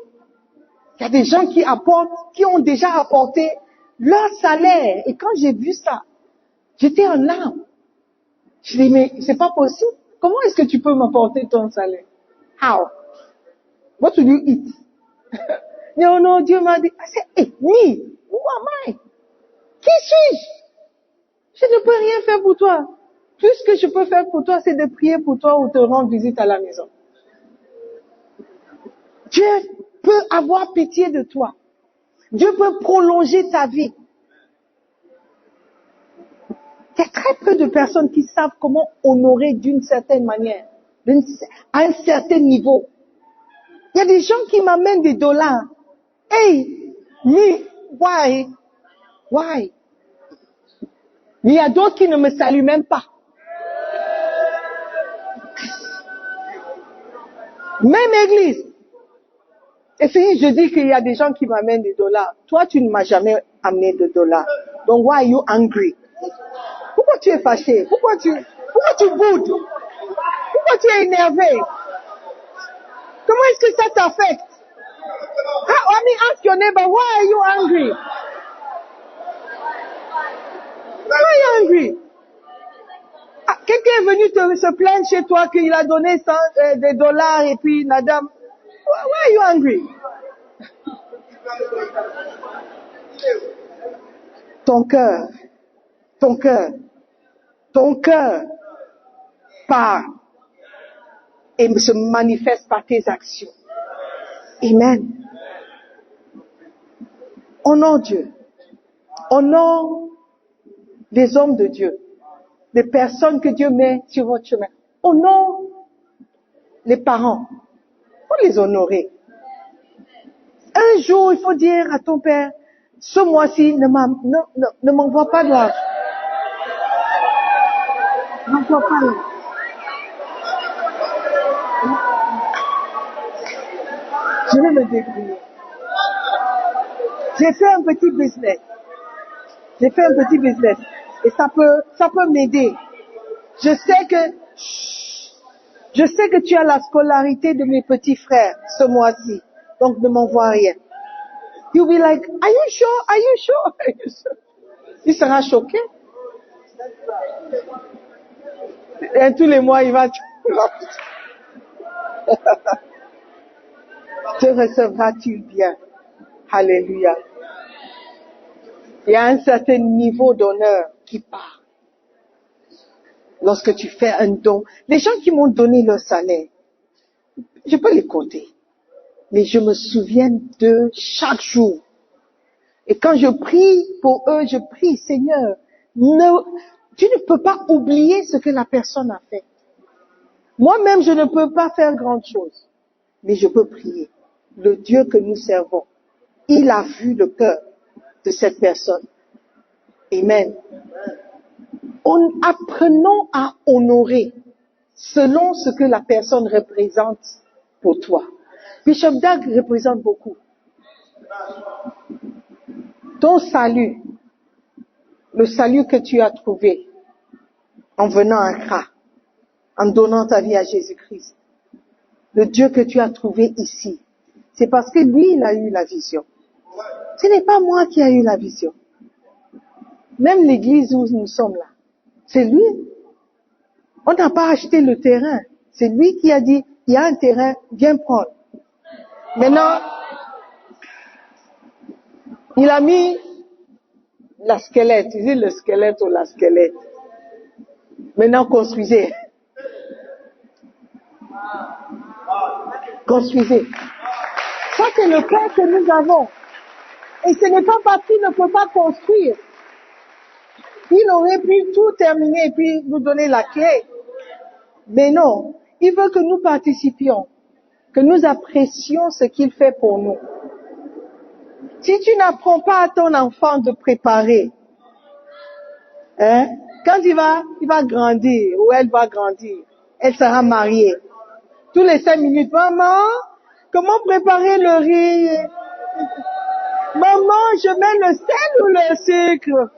Il y a des gens qui apportent, qui ont déjà apporté leur salaire. Et quand j'ai vu ça, j'étais en larmes. Je dis, mais c'est pas possible. Comment est-ce que tu peux m'apporter ton salaire? How? What will you eat? Non, non, Dieu m'a dit, I said, hey, me, who am I? Qui suis-je? Je ne peux rien faire pour toi. Tout ce que je peux faire pour toi, c'est de prier pour toi ou te rendre visite à la maison. Dieu peut avoir pitié de toi. Dieu peut prolonger ta vie. Il y a très peu de personnes qui savent comment honorer d'une certaine manière, à un certain niveau. Il y a des gens qui m'amènent des dollars. Hey, me, why? Why? Mais il y a d'autres qui ne me saluent même pas. Même église. Et si je dis qu'il y a des gens qui m'amènent des dollars, toi tu ne m'as jamais amené de dollars. Donc why are you angry? Pourquoi tu es fâché? Pourquoi tu boudes? Pourquoi tu es énervé? Comment est-ce que ça t'affecte? I mean, ask your neighbor, why are you angry? Why are you angry? Ah, quelqu'un est venu se plaindre chez toi qu'il a donné des dollars et puis la dame, why are you angry? Ton cœur part et se manifeste par tes actions. Amen. Honore Dieu. Honore les hommes de Dieu. Les personnes que Dieu met sur votre chemin. Honore les parents. Il faut les honorer. Un jour, il faut dire à ton père, ce mois-ci, ne m'envoie pas de l'argent. N'envoie pas l'argent. Je vais me débrouiller. J'ai fait un petit business. Et ça peut m'aider. Je sais que tu as la scolarité de mes petits frères ce mois-ci. Donc ne m'envoie rien. You'll be like, are you sure? Il sera choqué. Et tous les mois, il va te recevras-tu bien? Alléluia. Il y a un certain niveau d'honneur qui part. Lorsque tu fais un don, les gens qui m'ont donné leur salaire, je peux les compter. Mais je me souviens d'eux chaque jour. Et quand je prie pour eux, je prie, Seigneur, tu ne peux pas oublier ce que la personne a fait. Moi-même, je ne peux pas faire grand chose. Mais je peux prier. Le Dieu que nous servons, il a vu le cœur de cette personne. Amen. Apprenons à honorer selon ce que la personne représente pour toi. Bishop Dag représente beaucoup. Ton salut, le salut que tu as trouvé en venant à Accra, en donnant ta vie à Jésus-Christ, le Dieu que tu as trouvé ici, c'est parce que lui, il a eu la vision. Ce n'est pas moi qui ai eu la vision. Même l'église où nous sommes là, c'est lui. On n'a pas acheté le terrain. C'est lui qui a dit, il y a un terrain, viens prendre. Maintenant, il a mis la squelette. Il dit le squelette ou la squelette. Maintenant, construisez. Construisez. Ça, c'est le cœur que nous avons. Et ce n'est pas parce qu'il ne peut pas construire. Il aurait pu tout terminer et puis nous donner la clé. Mais non, il veut que nous participions, que nous apprécions ce qu'il fait pour nous. Si tu n'apprends pas à ton enfant de préparer, quand il va grandir ou elle va grandir, elle sera mariée. Tous les 5 minutes, maman, comment préparer le riz? Maman, je mets le sel ou le sucre?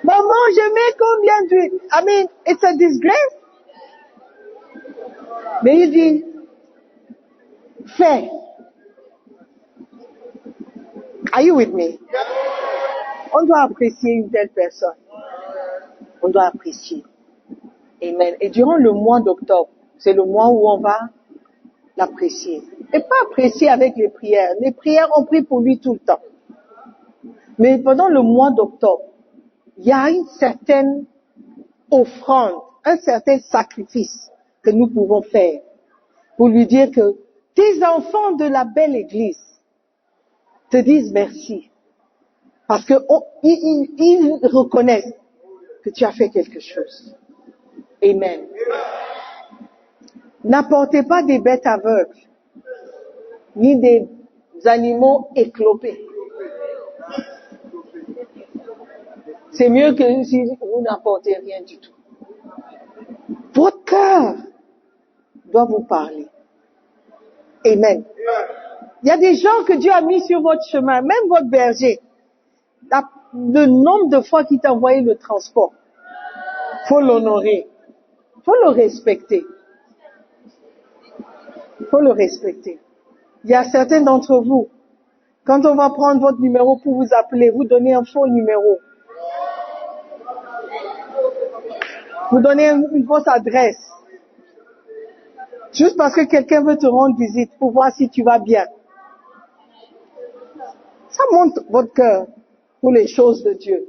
Maman, je mets combien d'huile? I mean, it's a disgrace. Mais il dit, fais. Are you with me? On doit apprécier une telle personne. On doit apprécier. Amen. Et durant le mois d'octobre, c'est le mois où on va l'apprécier. Et pas apprécier avec les prières. Les prières, on prie pour lui tout le temps. Mais pendant le mois d'octobre, il y a une certaine offrande, un certain sacrifice que nous pouvons faire pour lui dire que tes enfants de la belle église te disent merci. Parce que ils reconnaissent que tu as fait quelque chose. Amen. N'apportez pas des bêtes aveugles, ni des animaux éclopés. C'est mieux que si vous n'apportez rien du tout. Votre cœur doit vous parler. Amen. Il y a des gens que Dieu a mis sur votre chemin, même votre berger. Le nombre de fois qu'il t'a envoyé le transport, faut l'honorer, faut le respecter. Faut le respecter. Il y a certains d'entre vous, quand on va prendre votre numéro pour vous appeler, vous donnez un faux numéro. Vous donnez une fausse adresse. Juste parce que quelqu'un veut te rendre visite pour voir si tu vas bien. Ça montre votre cœur pour les choses de Dieu.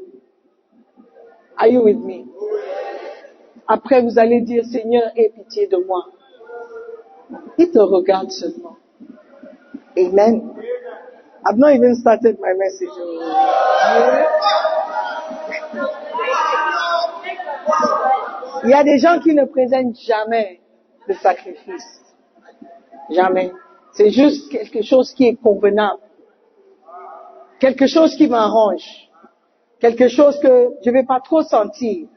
Are you with me? Après, vous allez dire, Seigneur, aie pitié de moi. Il te regarde seulement. Amen. I've not even started my message. Il y a des gens qui ne présentent jamais de sacrifice. Jamais. C'est juste quelque chose qui est convenable. Quelque chose qui m'arrange. Quelque chose que je vais pas trop sentir.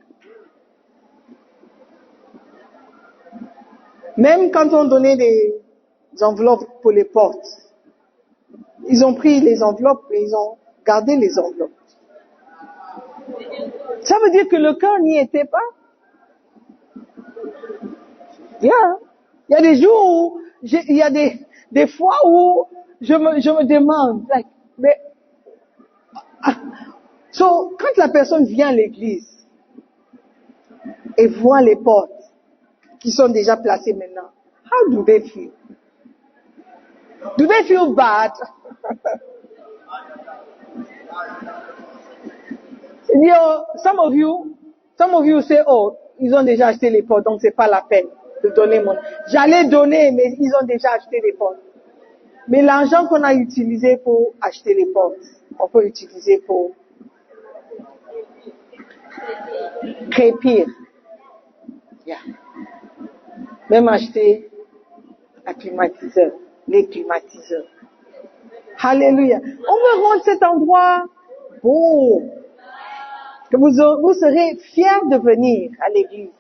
Même quand on donnait des enveloppes pour les portes, ils ont pris les enveloppes et ils ont gardé les enveloppes. Ça veut dire que le cœur n'y était pas. Yeah. Il y a des jours où, il y a des fois où je me demande, quand la personne vient à l'église et voit les portes qui sont déjà placées maintenant, how do they feel? Do they feel bad? Some of you say, oh, ils ont déjà acheté les portes, donc c'est pas la peine de donner mon. J'allais donner, mais ils ont déjà acheté les portes. Mais l'argent qu'on a utilisé pour acheter les portes, on peut utiliser pour créer pire. Yeah. Même acheter un climatiseur, les climatiseurs. Alléluia. On veut rendre cet endroit beau. Que vous serez fiers de venir à l'église.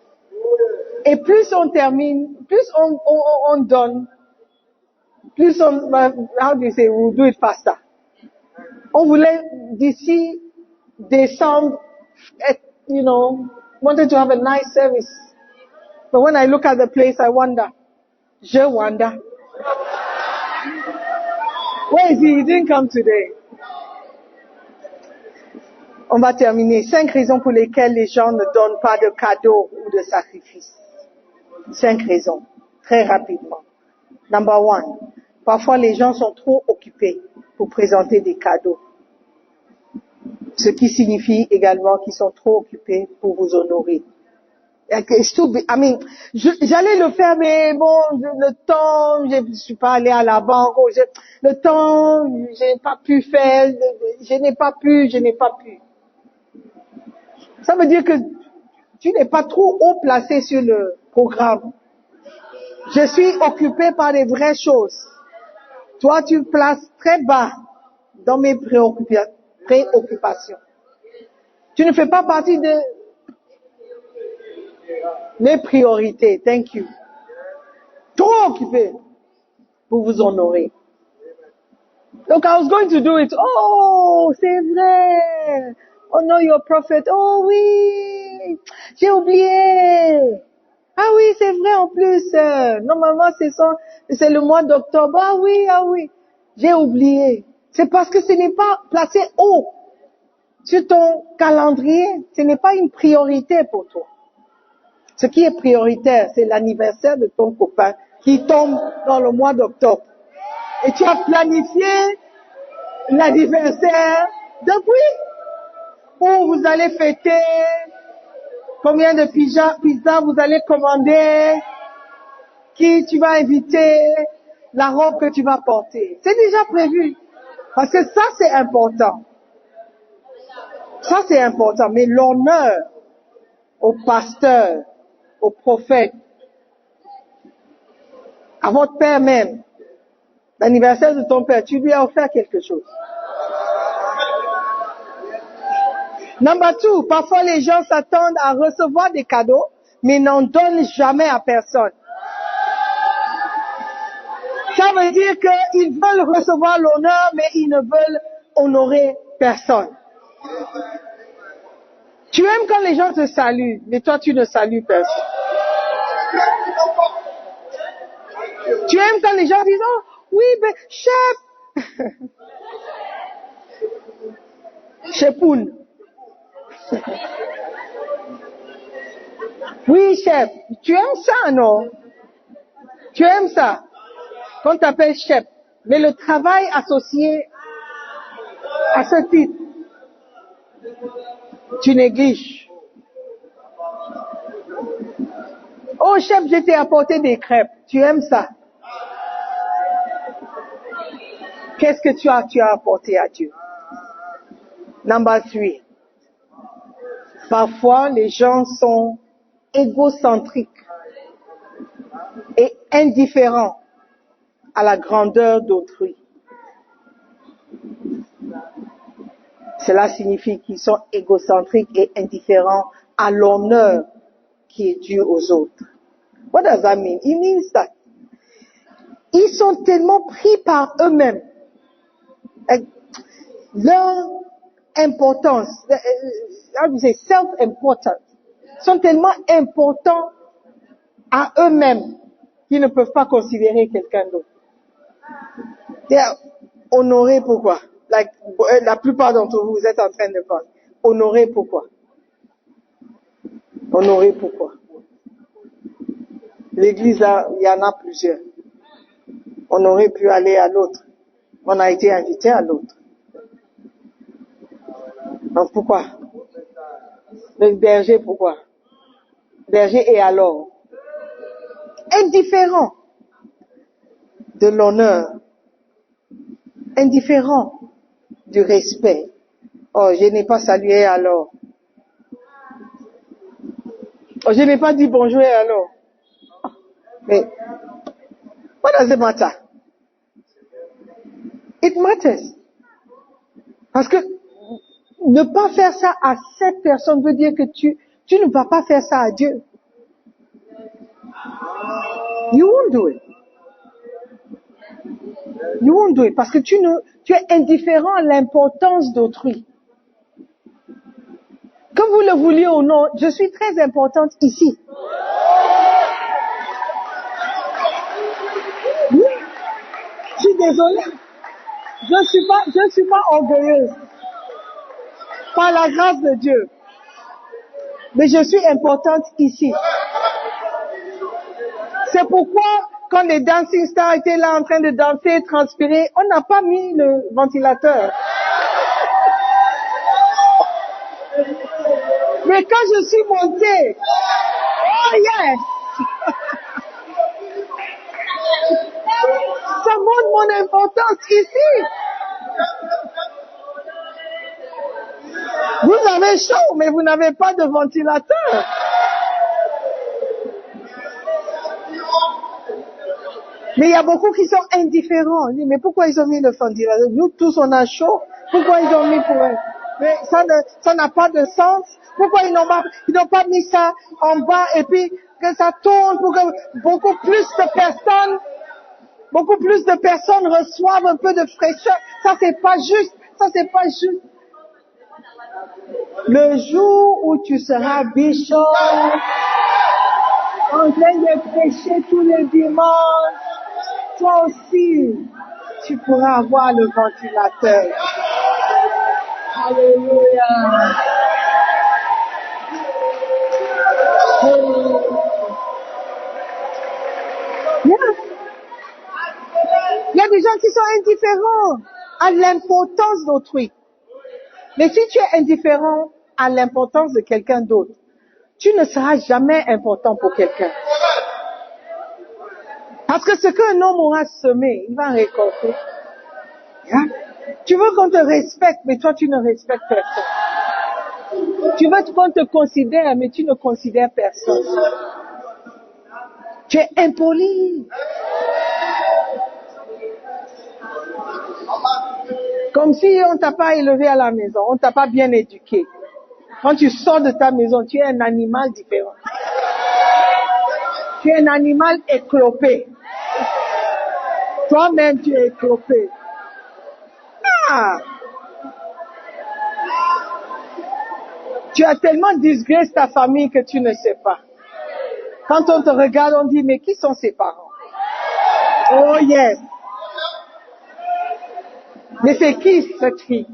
Et plus on termine, plus on donne, plus on, how do you say, we'll do it faster. On voulait d'ici décembre, wanted to have a nice service. But when I look at the place, I wonder. Je wonder. Where is he? He didn't come today. On va terminer. 5 raisons pour lesquelles les gens ne donnent pas de cadeaux ou de sacrifices. 5 raisons. Très rapidement. Number 1. Parfois, les gens sont trop occupés pour présenter des cadeaux. Ce qui signifie également qu'ils sont trop occupés pour vous honorer. J'allais le faire, mais bon, le temps, je suis pas allé à la banque, le temps, j'ai pas pu faire, je n'ai pas pu. Ça veut dire que tu n'es pas trop haut placé sur le programme. Je suis occupé par les vraies choses. Toi, tu places très bas dans mes préoccupations. Tu ne fais pas partie de mes priorités. Thank you. Trop occupé pour vous honorer. Donc, I was going to do it. Oh, c'est vrai. Oh no, you're a prophet. Oh oui, j'ai oublié. Ah oui, c'est vrai en plus. Normalement, c'est le mois d'octobre. Ah oui. J'ai oublié. C'est parce que ce n'est pas placé haut sur ton calendrier. Ce n'est pas une priorité pour toi. Ce qui est prioritaire, c'est l'anniversaire de ton copain qui tombe dans le mois d'octobre. Et tu as planifié l'anniversaire depuis où vous allez fêter, combien de pizza vous allez commander, qui tu vas inviter, la robe que tu vas porter. C'est déjà prévu. Parce que ça, c'est important. Ça, c'est important. Mais l'honneur au pasteur, au prophète, à votre père même, l'anniversaire de ton père, tu lui as offert quelque chose. Number 2, parfois les gens s'attendent à recevoir des cadeaux, mais n'en donnent jamais à personne. Ça veut dire qu'ils veulent recevoir l'honneur, mais ils ne veulent honorer personne. Tu aimes quand les gens te saluent, mais toi tu ne salues personne. Tu aimes quand les gens disent, oh, oui, ben, chef. Chepoun. Oui, chef. Tu aimes ça, non? Tu aimes ça? Qu'on t'appelle chef. Mais le travail associé à ce titre, tu négliges. Oh, chef, je t'ai apporté des crêpes. Tu aimes ça? Qu'est-ce que tu as apporté à Dieu? Number 3. Parfois, les gens sont égocentriques et indifférents à la grandeur d'autrui. Cela signifie qu'ils sont égocentriques et indifférents à l'honneur qui est dû aux autres. What does that mean? It means that ils sont tellement pris par eux-mêmes. Leur importance, self-importance, sont tellement importants à eux-mêmes qu'ils ne peuvent pas considérer quelqu'un d'autre. Honorer pourquoi? La plupart d'entre vous, vous êtes en train de penser. Honorer pourquoi? Honorer pourquoi? L'église, là, il y en a plusieurs. On aurait pu aller à l'autre. On a été invité à l'autre. Donc pourquoi? Le berger, pourquoi? Berger et alors? Indifférent de l'honneur. Indifférent du respect. Oh, je n'ai pas salué alors. Oh, je n'ai pas dit bonjour et alors. Mais, what does it matter? It matters. Parce que ne pas faire ça à cette personne veut dire que tu ne vas pas faire ça à Dieu. You won't do it. You won't do it. Parce que tu es indifférent à l'importance d'autrui. Que vous le vouliez ou non, je suis très importante ici. Oui, je suis désolée. Je suis pas orgueilleuse. Par la grâce de Dieu. Mais je suis importante ici. C'est pourquoi, quand les dancing stars étaient là en train de danser, transpirer, on n'a pas mis le ventilateur. Mais quand je suis montée, oh yes! Ça montre mon importance ici. Vous avez chaud, mais vous n'avez pas de ventilateur. Mais il y a beaucoup qui sont indifférents. Mais pourquoi ils ont mis le ventilateur? Nous tous on a chaud. Pourquoi ils ont mis pour eux? Mais ça n'a pas de sens. Pourquoi ils n'ont pas mis ça en bas et puis que ça tourne pour que beaucoup plus de personnes reçoivent un peu de fraîcheur. Ça c'est pas juste. Ça c'est pas juste. Le jour où tu seras bishop, en train de prêcher tous les dimanches, toi aussi, tu pourras avoir le ventilateur. Alléluia. Il y a des gens qui sont indifférents à l'importance d'autrui. Mais si tu es indifférent à l'importance de quelqu'un d'autre, tu ne seras jamais important pour quelqu'un. Parce que ce qu'un homme aura semé, il va récolter. Tu veux qu'on te respecte, mais toi tu ne respectes personne. Tu veux qu'on te considère, mais tu ne considères personne. Tu es impoli. Comme si on t'a pas élevé à la maison, on t'a pas bien éduqué. Quand tu sors de ta maison, tu es un animal différent. Tu es un animal éclopé. Toi-même, tu es éclopé. Ah! Tu as tellement disgracé ta famille que tu ne sais pas. Quand on te regarde, on dit, mais qui sont ses parents? Oh yes! Mais c'est qui cette fille?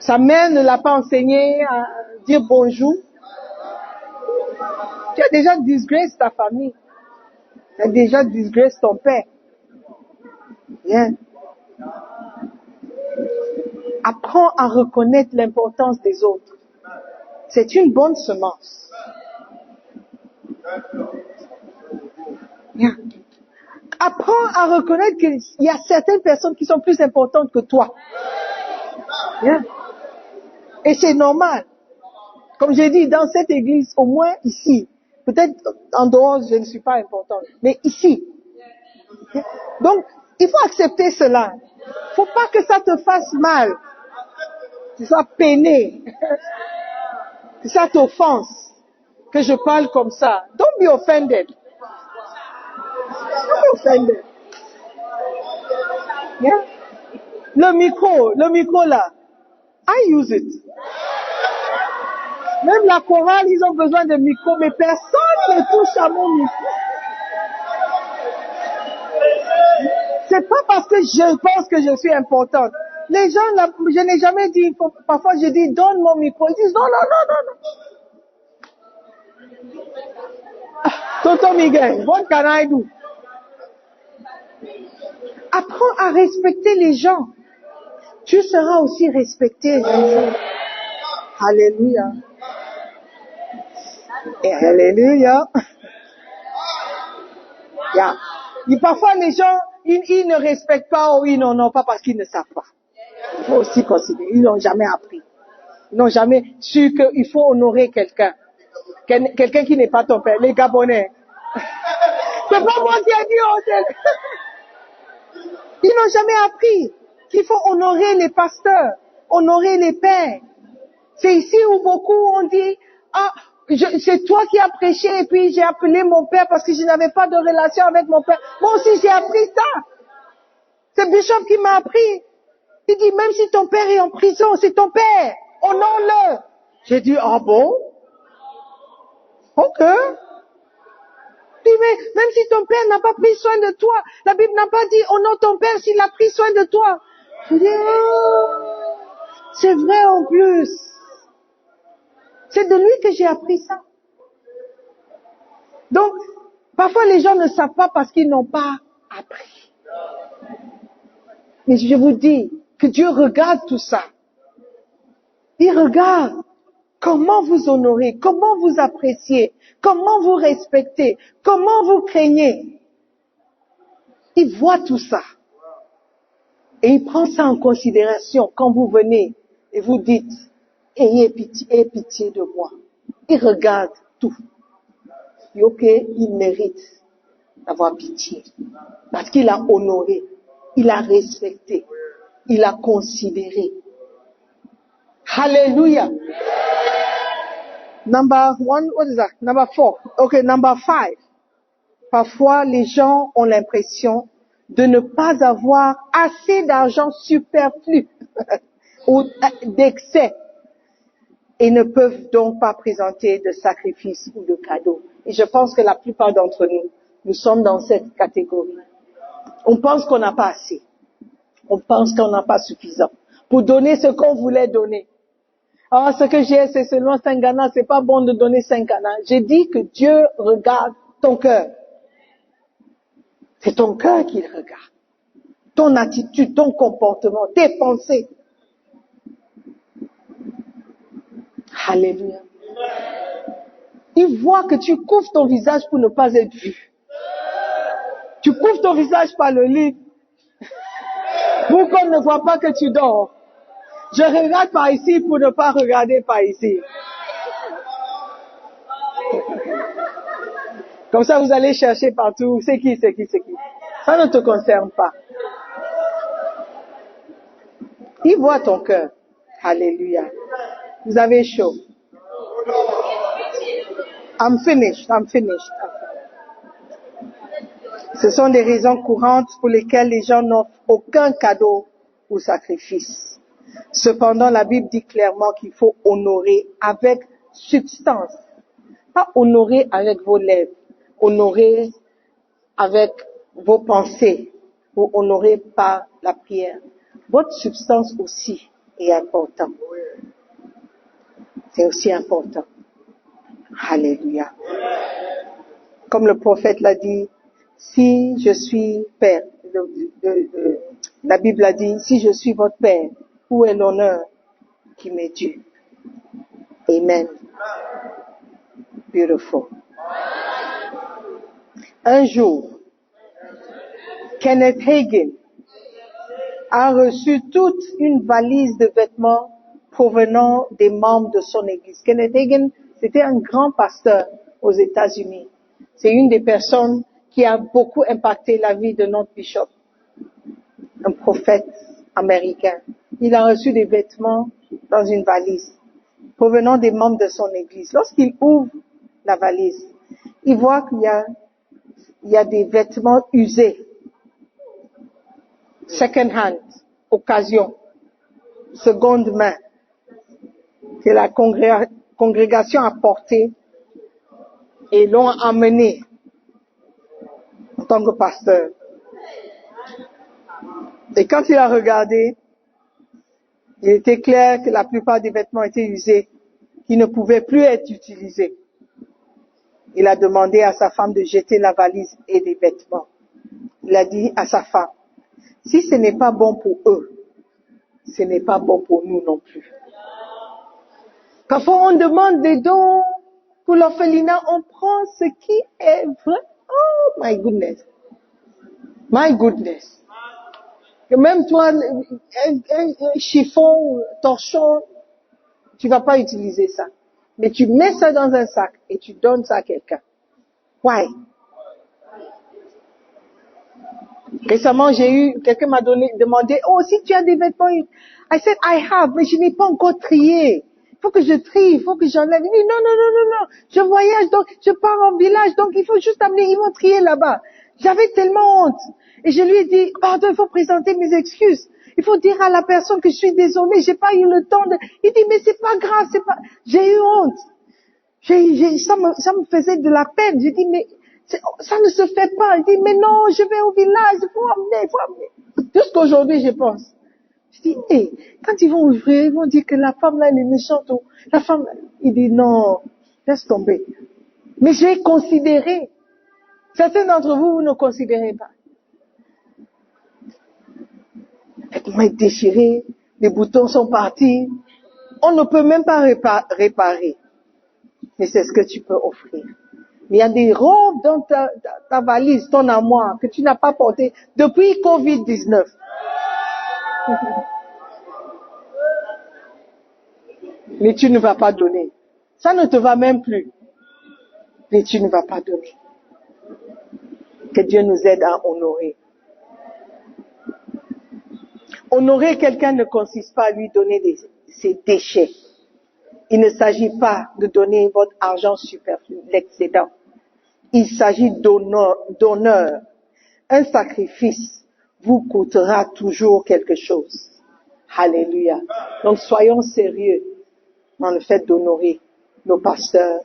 Sa mère ne l'a pas enseigné à dire bonjour. Tu as déjà disgracé ta famille. Tu as déjà disgracé ton père. Bien. Apprends à reconnaître l'importance des autres. C'est une bonne semence. Bien. Apprends à reconnaître qu'il y a certaines personnes qui sont plus importantes que toi. Bien. Et c'est normal. Comme j'ai dit, dans cette église, au moins ici, peut-être en dehors, je ne suis pas importante, mais ici. Donc, il faut accepter cela. Faut pas que ça te fasse mal. Que ça peiné. Que ça t'offense. Que je parle comme ça. Don't be offended. Don't be offended. Yeah? Le micro là. I use it. Même la chorale, ils ont besoin de micro, mais personne ne touche à mon micro. C'est pas parce que je pense que je suis importante. Les gens, je n'ai jamais dit, parfois je dis, donne mon micro. Ils disent, non. Tonton Miguel, what can I do? Apprends à respecter les gens. Tu seras aussi respecté un jour. Alléluia. Et alléluia. Yeah. Et parfois les gens, ils ne respectent pas ou ils n'en ont pas parce qu'ils ne savent pas. Il faut aussi considérer. Ils n'ont jamais appris. Ils n'ont jamais su qu'il faut honorer quelqu'un. Quelqu'un qui n'est pas ton père. Les Gabonais. C'est pas moi qui ai dit Ils n'ont jamais appris qu'il faut honorer les pasteurs, honorer les pères. C'est ici où beaucoup ont dit, c'est toi qui as prêché et puis j'ai appelé mon père parce que je n'avais pas de relation avec mon père. Moi aussi j'ai appris ça. C'est Bishop qui m'a appris. Il dit, même si ton père est en prison, c'est ton père. Honore-le. J'ai dit, ah bon? Ok. Il dit, mais même si ton père n'a pas pris soin de toi, la Bible n'a pas dit, honore ton père s'il a pris soin de toi. Je dis, c'est vrai en plus. C'est de lui que j'ai appris ça. Donc, parfois les gens ne savent pas parce qu'ils n'ont pas appris. Mais je vous dis que Dieu regarde tout ça. Il regarde comment vous honorez, comment vous appréciez, comment vous respectez, comment vous craignez. Il voit tout ça. Et il prend ça en considération quand vous venez et vous dites, ayez pitié de moi. Il regarde tout. Et ok, il mérite d'avoir pitié. Parce qu'il a honoré, il a respecté, il a considéré. Hallelujah. Number 1, what is that? Number 4. Okay, number 5. Parfois, les gens ont l'impression de ne pas avoir assez d'argent superflu ou d'excès et ne peuvent donc pas présenter de sacrifices ou de cadeaux. Et je pense que la plupart d'entre nous, nous sommes dans cette catégorie. On pense qu'on n'a pas assez. On pense qu'on n'a pas suffisant pour donner ce qu'on voulait donner. Ah, ce que j'ai, c'est seulement 5 Ghana, c'est pas bon de donner 5 Ghana. J'ai dit que Dieu regarde ton cœur. C'est ton cœur qu'il regarde. Ton attitude, ton comportement, tes pensées. Alléluia. Il voit que tu couvres ton visage pour ne pas être vu. Tu couvres ton visage par le lit pour qu'on ne voit pas que tu dors. Je regarde par ici pour ne pas regarder par ici. Comme ça, vous allez chercher partout. C'est qui? Ça ne te concerne pas. Il voit ton cœur. Alléluia. Vous avez chaud. I'm finished. Ce sont des raisons courantes pour lesquelles les gens n'offrent aucun cadeau ou sacrifice. Cependant, la Bible dit clairement qu'il faut honorer avec substance. Pas honorer avec vos lèvres. Honorer avec vos pensées. Ou honorer par la prière. Votre substance aussi est importante. C'est aussi important. Alléluia. Comme le prophète l'a dit, si je suis père, la Bible a dit, si je suis votre père, où est l'honneur qui m'est dû? Amen. Beautiful. Un jour, Kenneth Hagin a reçu toute une valise de vêtements provenant des membres de son église. Kenneth Hagin, c'était un grand pasteur aux États-Unis. C'est une des personnes qui a beaucoup impacté la vie de notre bishop, un prophète américain. Il a reçu des vêtements dans une valise provenant des membres de son église. Lorsqu'il ouvre la valise, il voit qu'il y a des vêtements usés, second hand, occasion, seconde main, que la congrégation a porté et l'ont amené en tant que pasteur. Et quand il a regardé, il était clair que la plupart des vêtements étaient usés, qui ne pouvaient plus être utilisés. Il a demandé à sa femme de jeter la valise et des vêtements. Il a dit à sa femme, si ce n'est pas bon pour eux, ce n'est pas bon pour nous non plus. Parfois on demande des dons pour l'orphelinat, on prend ce qui est vrai. Oh my goodness. My goodness. Et même toi, un chiffon, torchon, tu vas pas utiliser ça. Mais tu mets ça dans un sac et tu donnes ça à quelqu'un. Why? Récemment, quelqu'un m'a demandé, oh, si tu as des vêtements, I said, I have, mais je n'ai pas encore trié. Il faut que je trie, il faut que j'enlève. Il dit, non, je voyage, donc, je pars en village, donc il faut juste amener, ils vont trier là-bas. J'avais tellement honte. Et je lui ai dit, pardon, il faut présenter mes excuses. Il faut dire à la personne que je suis désolée, j'ai pas eu le temps de, il dit, mais c'est pas grave, j'ai eu honte. Ça me faisait de la peine. J'ai dit, mais, ça ne se fait pas. Il dit, mais non, je vais au village, il faut amener. Jusqu'aujourd'hui, je pense. Je dis, quand ils vont ouvrir, ils vont dire que la femme là, elle est méchante. La femme, il dit, non, laisse tomber. Mais j'ai considéré. Certains d'entre vous, vous ne considérez pas. Les vêtements sont déchirés, les boutons sont partis. On ne peut même pas réparer. Mais c'est ce que tu peux offrir. Mais il y a des robes dans ta valise, ton armoire, que tu n'as pas porté depuis Covid-19. Mais tu ne vas pas donner. Ça ne te va même plus. Mais tu ne vas pas donner. Que Dieu nous aide à honorer. Honorer quelqu'un ne consiste pas à lui donner ses déchets. Il ne s'agit pas de donner votre argent superflu, l'excédent. Il s'agit d'honneur. Un sacrifice vous coûtera toujours quelque chose. Alléluia. Donc soyons sérieux dans le fait d'honorer nos pasteurs,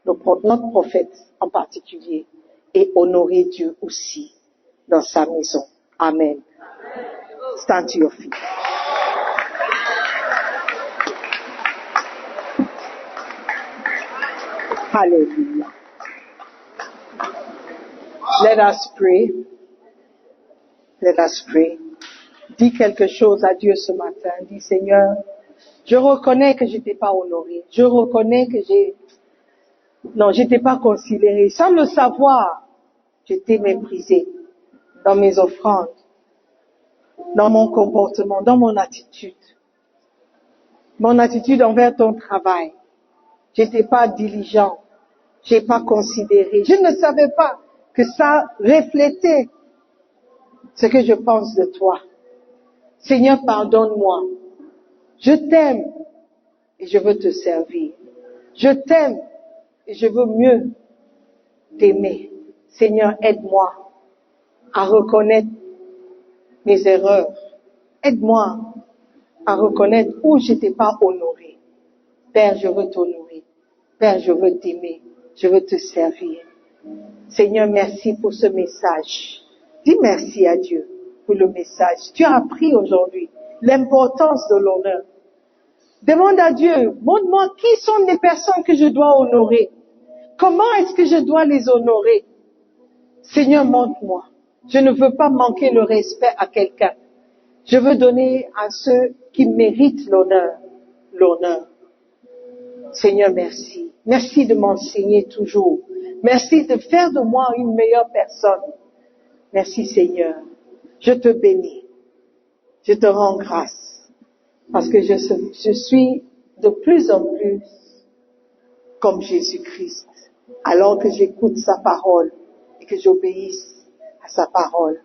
notre prophète en particulier, et honorer Dieu aussi dans sa maison. Amen. Stand to your feet. Hallelujah. Let us pray. Let us pray. Dis quelque chose à Dieu ce matin. Dis, Seigneur, je reconnais que je t'ai pas honoré. Je reconnais que je t'ai pas considéré. Sans le savoir, je t'ai méprisé dans mes offrandes, dans mon comportement, dans mon attitude. Mon attitude envers ton travail. J'étais pas diligent. J'ai pas considéré. Je ne savais pas que ça reflétait ce que je pense de toi. Seigneur, pardonne-moi. Je t'aime et je veux te servir. Je t'aime et je veux mieux t'aimer. Seigneur, aide-moi à reconnaître mes erreurs. Aide-moi à reconnaître où je t'ai pas honoré. Père, je veux t'honorer. Père, je veux t'aimer. Je veux te servir. Seigneur, merci pour ce message. Dis merci à Dieu pour le message. Tu as appris aujourd'hui l'importance de l'honneur. Demande à Dieu, montre-moi qui sont les personnes que je dois honorer. Comment est-ce que je dois les honorer? Seigneur, montre-moi. Je ne veux pas manquer le respect à quelqu'un. Je veux donner à ceux qui méritent l'honneur. Seigneur, merci. Merci de m'enseigner toujours. Merci de faire de moi une meilleure personne. Merci, Seigneur. Je te bénis. Je te rends grâce. Parce que je suis de plus en plus comme Jésus-Christ. Alors que j'écoute sa parole et que j'obéisse à sa parole.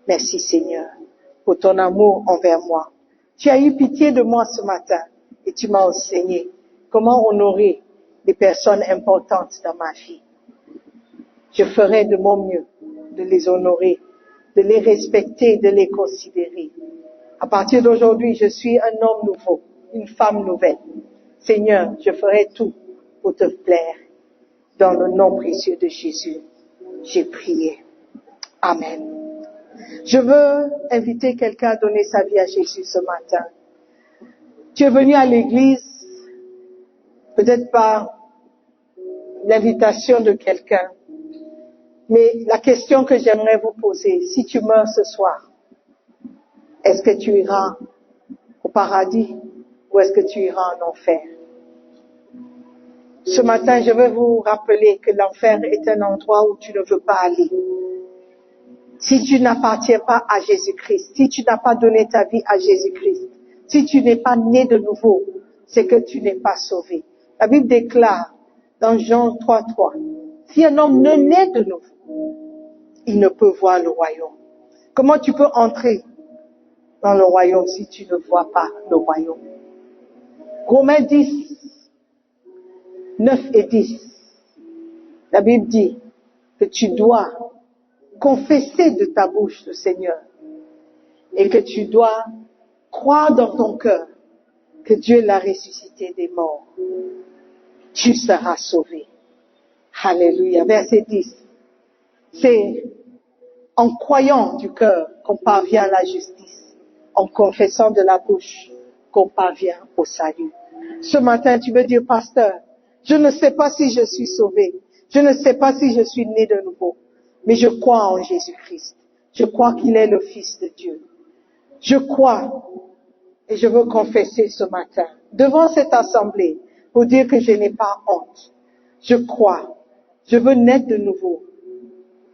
Merci, Seigneur, pour ton amour envers moi. Tu as eu pitié de moi ce matin et tu m'as enseigné comment honorer les personnes importantes dans ma vie. Je ferai de mon mieux de les honorer, de les respecter, de les considérer. À partir d'aujourd'hui, je suis un homme nouveau, une femme nouvelle. Seigneur, je ferai tout pour te plaire. Dans le nom précieux de Jésus, j'ai prié. Amen. Je veux inviter quelqu'un à donner sa vie à Jésus ce matin. Tu es venu à l'église, peut-être par l'invitation de quelqu'un. Mais la question que j'aimerais vous poser, si tu meurs ce soir, est-ce que tu iras au paradis ou est-ce que tu iras en enfer? Ce matin, je veux vous rappeler que l'enfer est un endroit où tu ne veux pas aller. Si tu n'appartiens pas à Jésus-Christ, si tu n'as pas donné ta vie à Jésus-Christ, si tu n'es pas né de nouveau, c'est que tu n'es pas sauvé. La Bible déclare dans Jean 3:3, si un homme ne naît de nouveau, il ne peut voir le royaume. Comment tu peux entrer dans le royaume si tu ne vois pas le royaume? Romains 10, 9 et 10. La Bible dit que tu dois confesser de ta bouche le Seigneur et que tu dois croire dans ton cœur que Dieu l'a ressuscité des morts. Tu seras sauvé. Alléluia. Verset 10. C'est en croyant du cœur qu'on parvient à la justice, en confessant de la bouche qu'on parvient au salut. Ce matin, tu veux dire, pasteur, je ne sais pas si je suis sauvé, je ne sais pas si je suis né de nouveau, mais je crois en Jésus-Christ. Je crois qu'il est le Fils de Dieu. Je crois et je veux confesser ce matin devant cette assemblée pour dire que je n'ai pas honte. Je crois. Je veux naître de nouveau.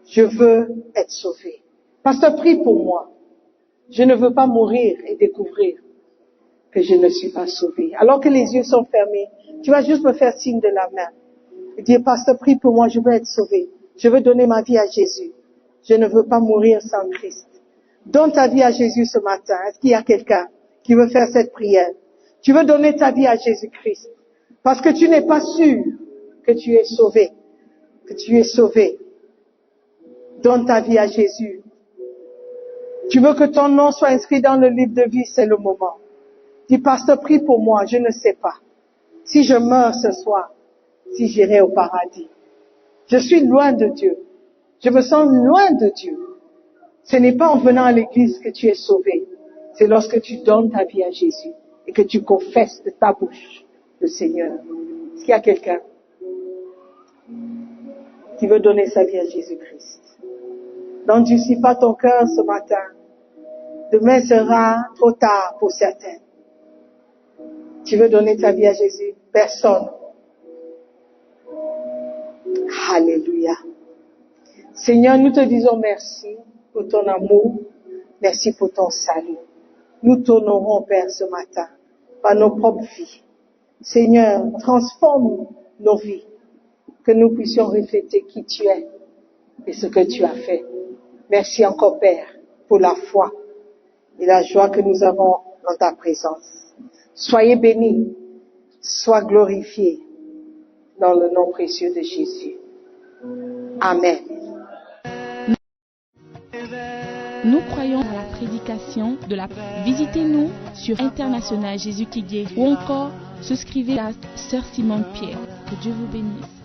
Je veux être sauvé. Pasteur, prie pour moi. Je ne veux pas mourir et découvrir que je ne suis pas sauvé. Alors que les yeux sont fermés, tu vas juste me faire signe de la main et dire, pasteur, prie pour moi, je veux être sauvé. Je veux donner ma vie à Jésus. Je ne veux pas mourir sans Christ. Donne ta vie à Jésus ce matin. Est-ce qu'il y a quelqu'un qui veut faire cette prière? Tu veux donner ta vie à Jésus-Christ parce que tu n'es pas sûr que tu es sauvé. Que tu es sauvé. Donne ta vie à Jésus. Tu veux que ton nom soit inscrit dans le livre de vie, c'est le moment. Dis, pasteur, prie pour moi, je ne sais pas. Si je meurs ce soir, si j'irai au paradis. Je suis loin de Dieu. Je me sens loin de Dieu. Ce n'est pas en venant à l'église que tu es sauvé. C'est lorsque tu donnes ta vie à Jésus et que tu confesses de ta bouche le Seigneur. Est-ce qu'il y a quelqu'un qui veut donner sa vie à Jésus-Christ? N'endurcis pas ton cœur ce matin. Demain sera trop tard pour certains. Tu veux donner ta vie à Jésus? Personne. Alléluia. Seigneur, nous te disons merci pour ton amour. Merci pour ton salut. Nous t'honorons, Père, ce matin, par nos propres vies. Seigneur, transforme nos vies, que nous puissions refléter qui tu es et ce que tu as fait. Merci encore, Père, pour la foi et la joie que nous avons dans ta présence. Soyez bénis, sois glorifiés dans le nom précieux de Jésus. Amen. Nous croyons à la prédication de la... Visitez-nous sur International Jésus qui guérit ou encore souscrivez à Sœur Simone Pierre. Que Dieu vous bénisse.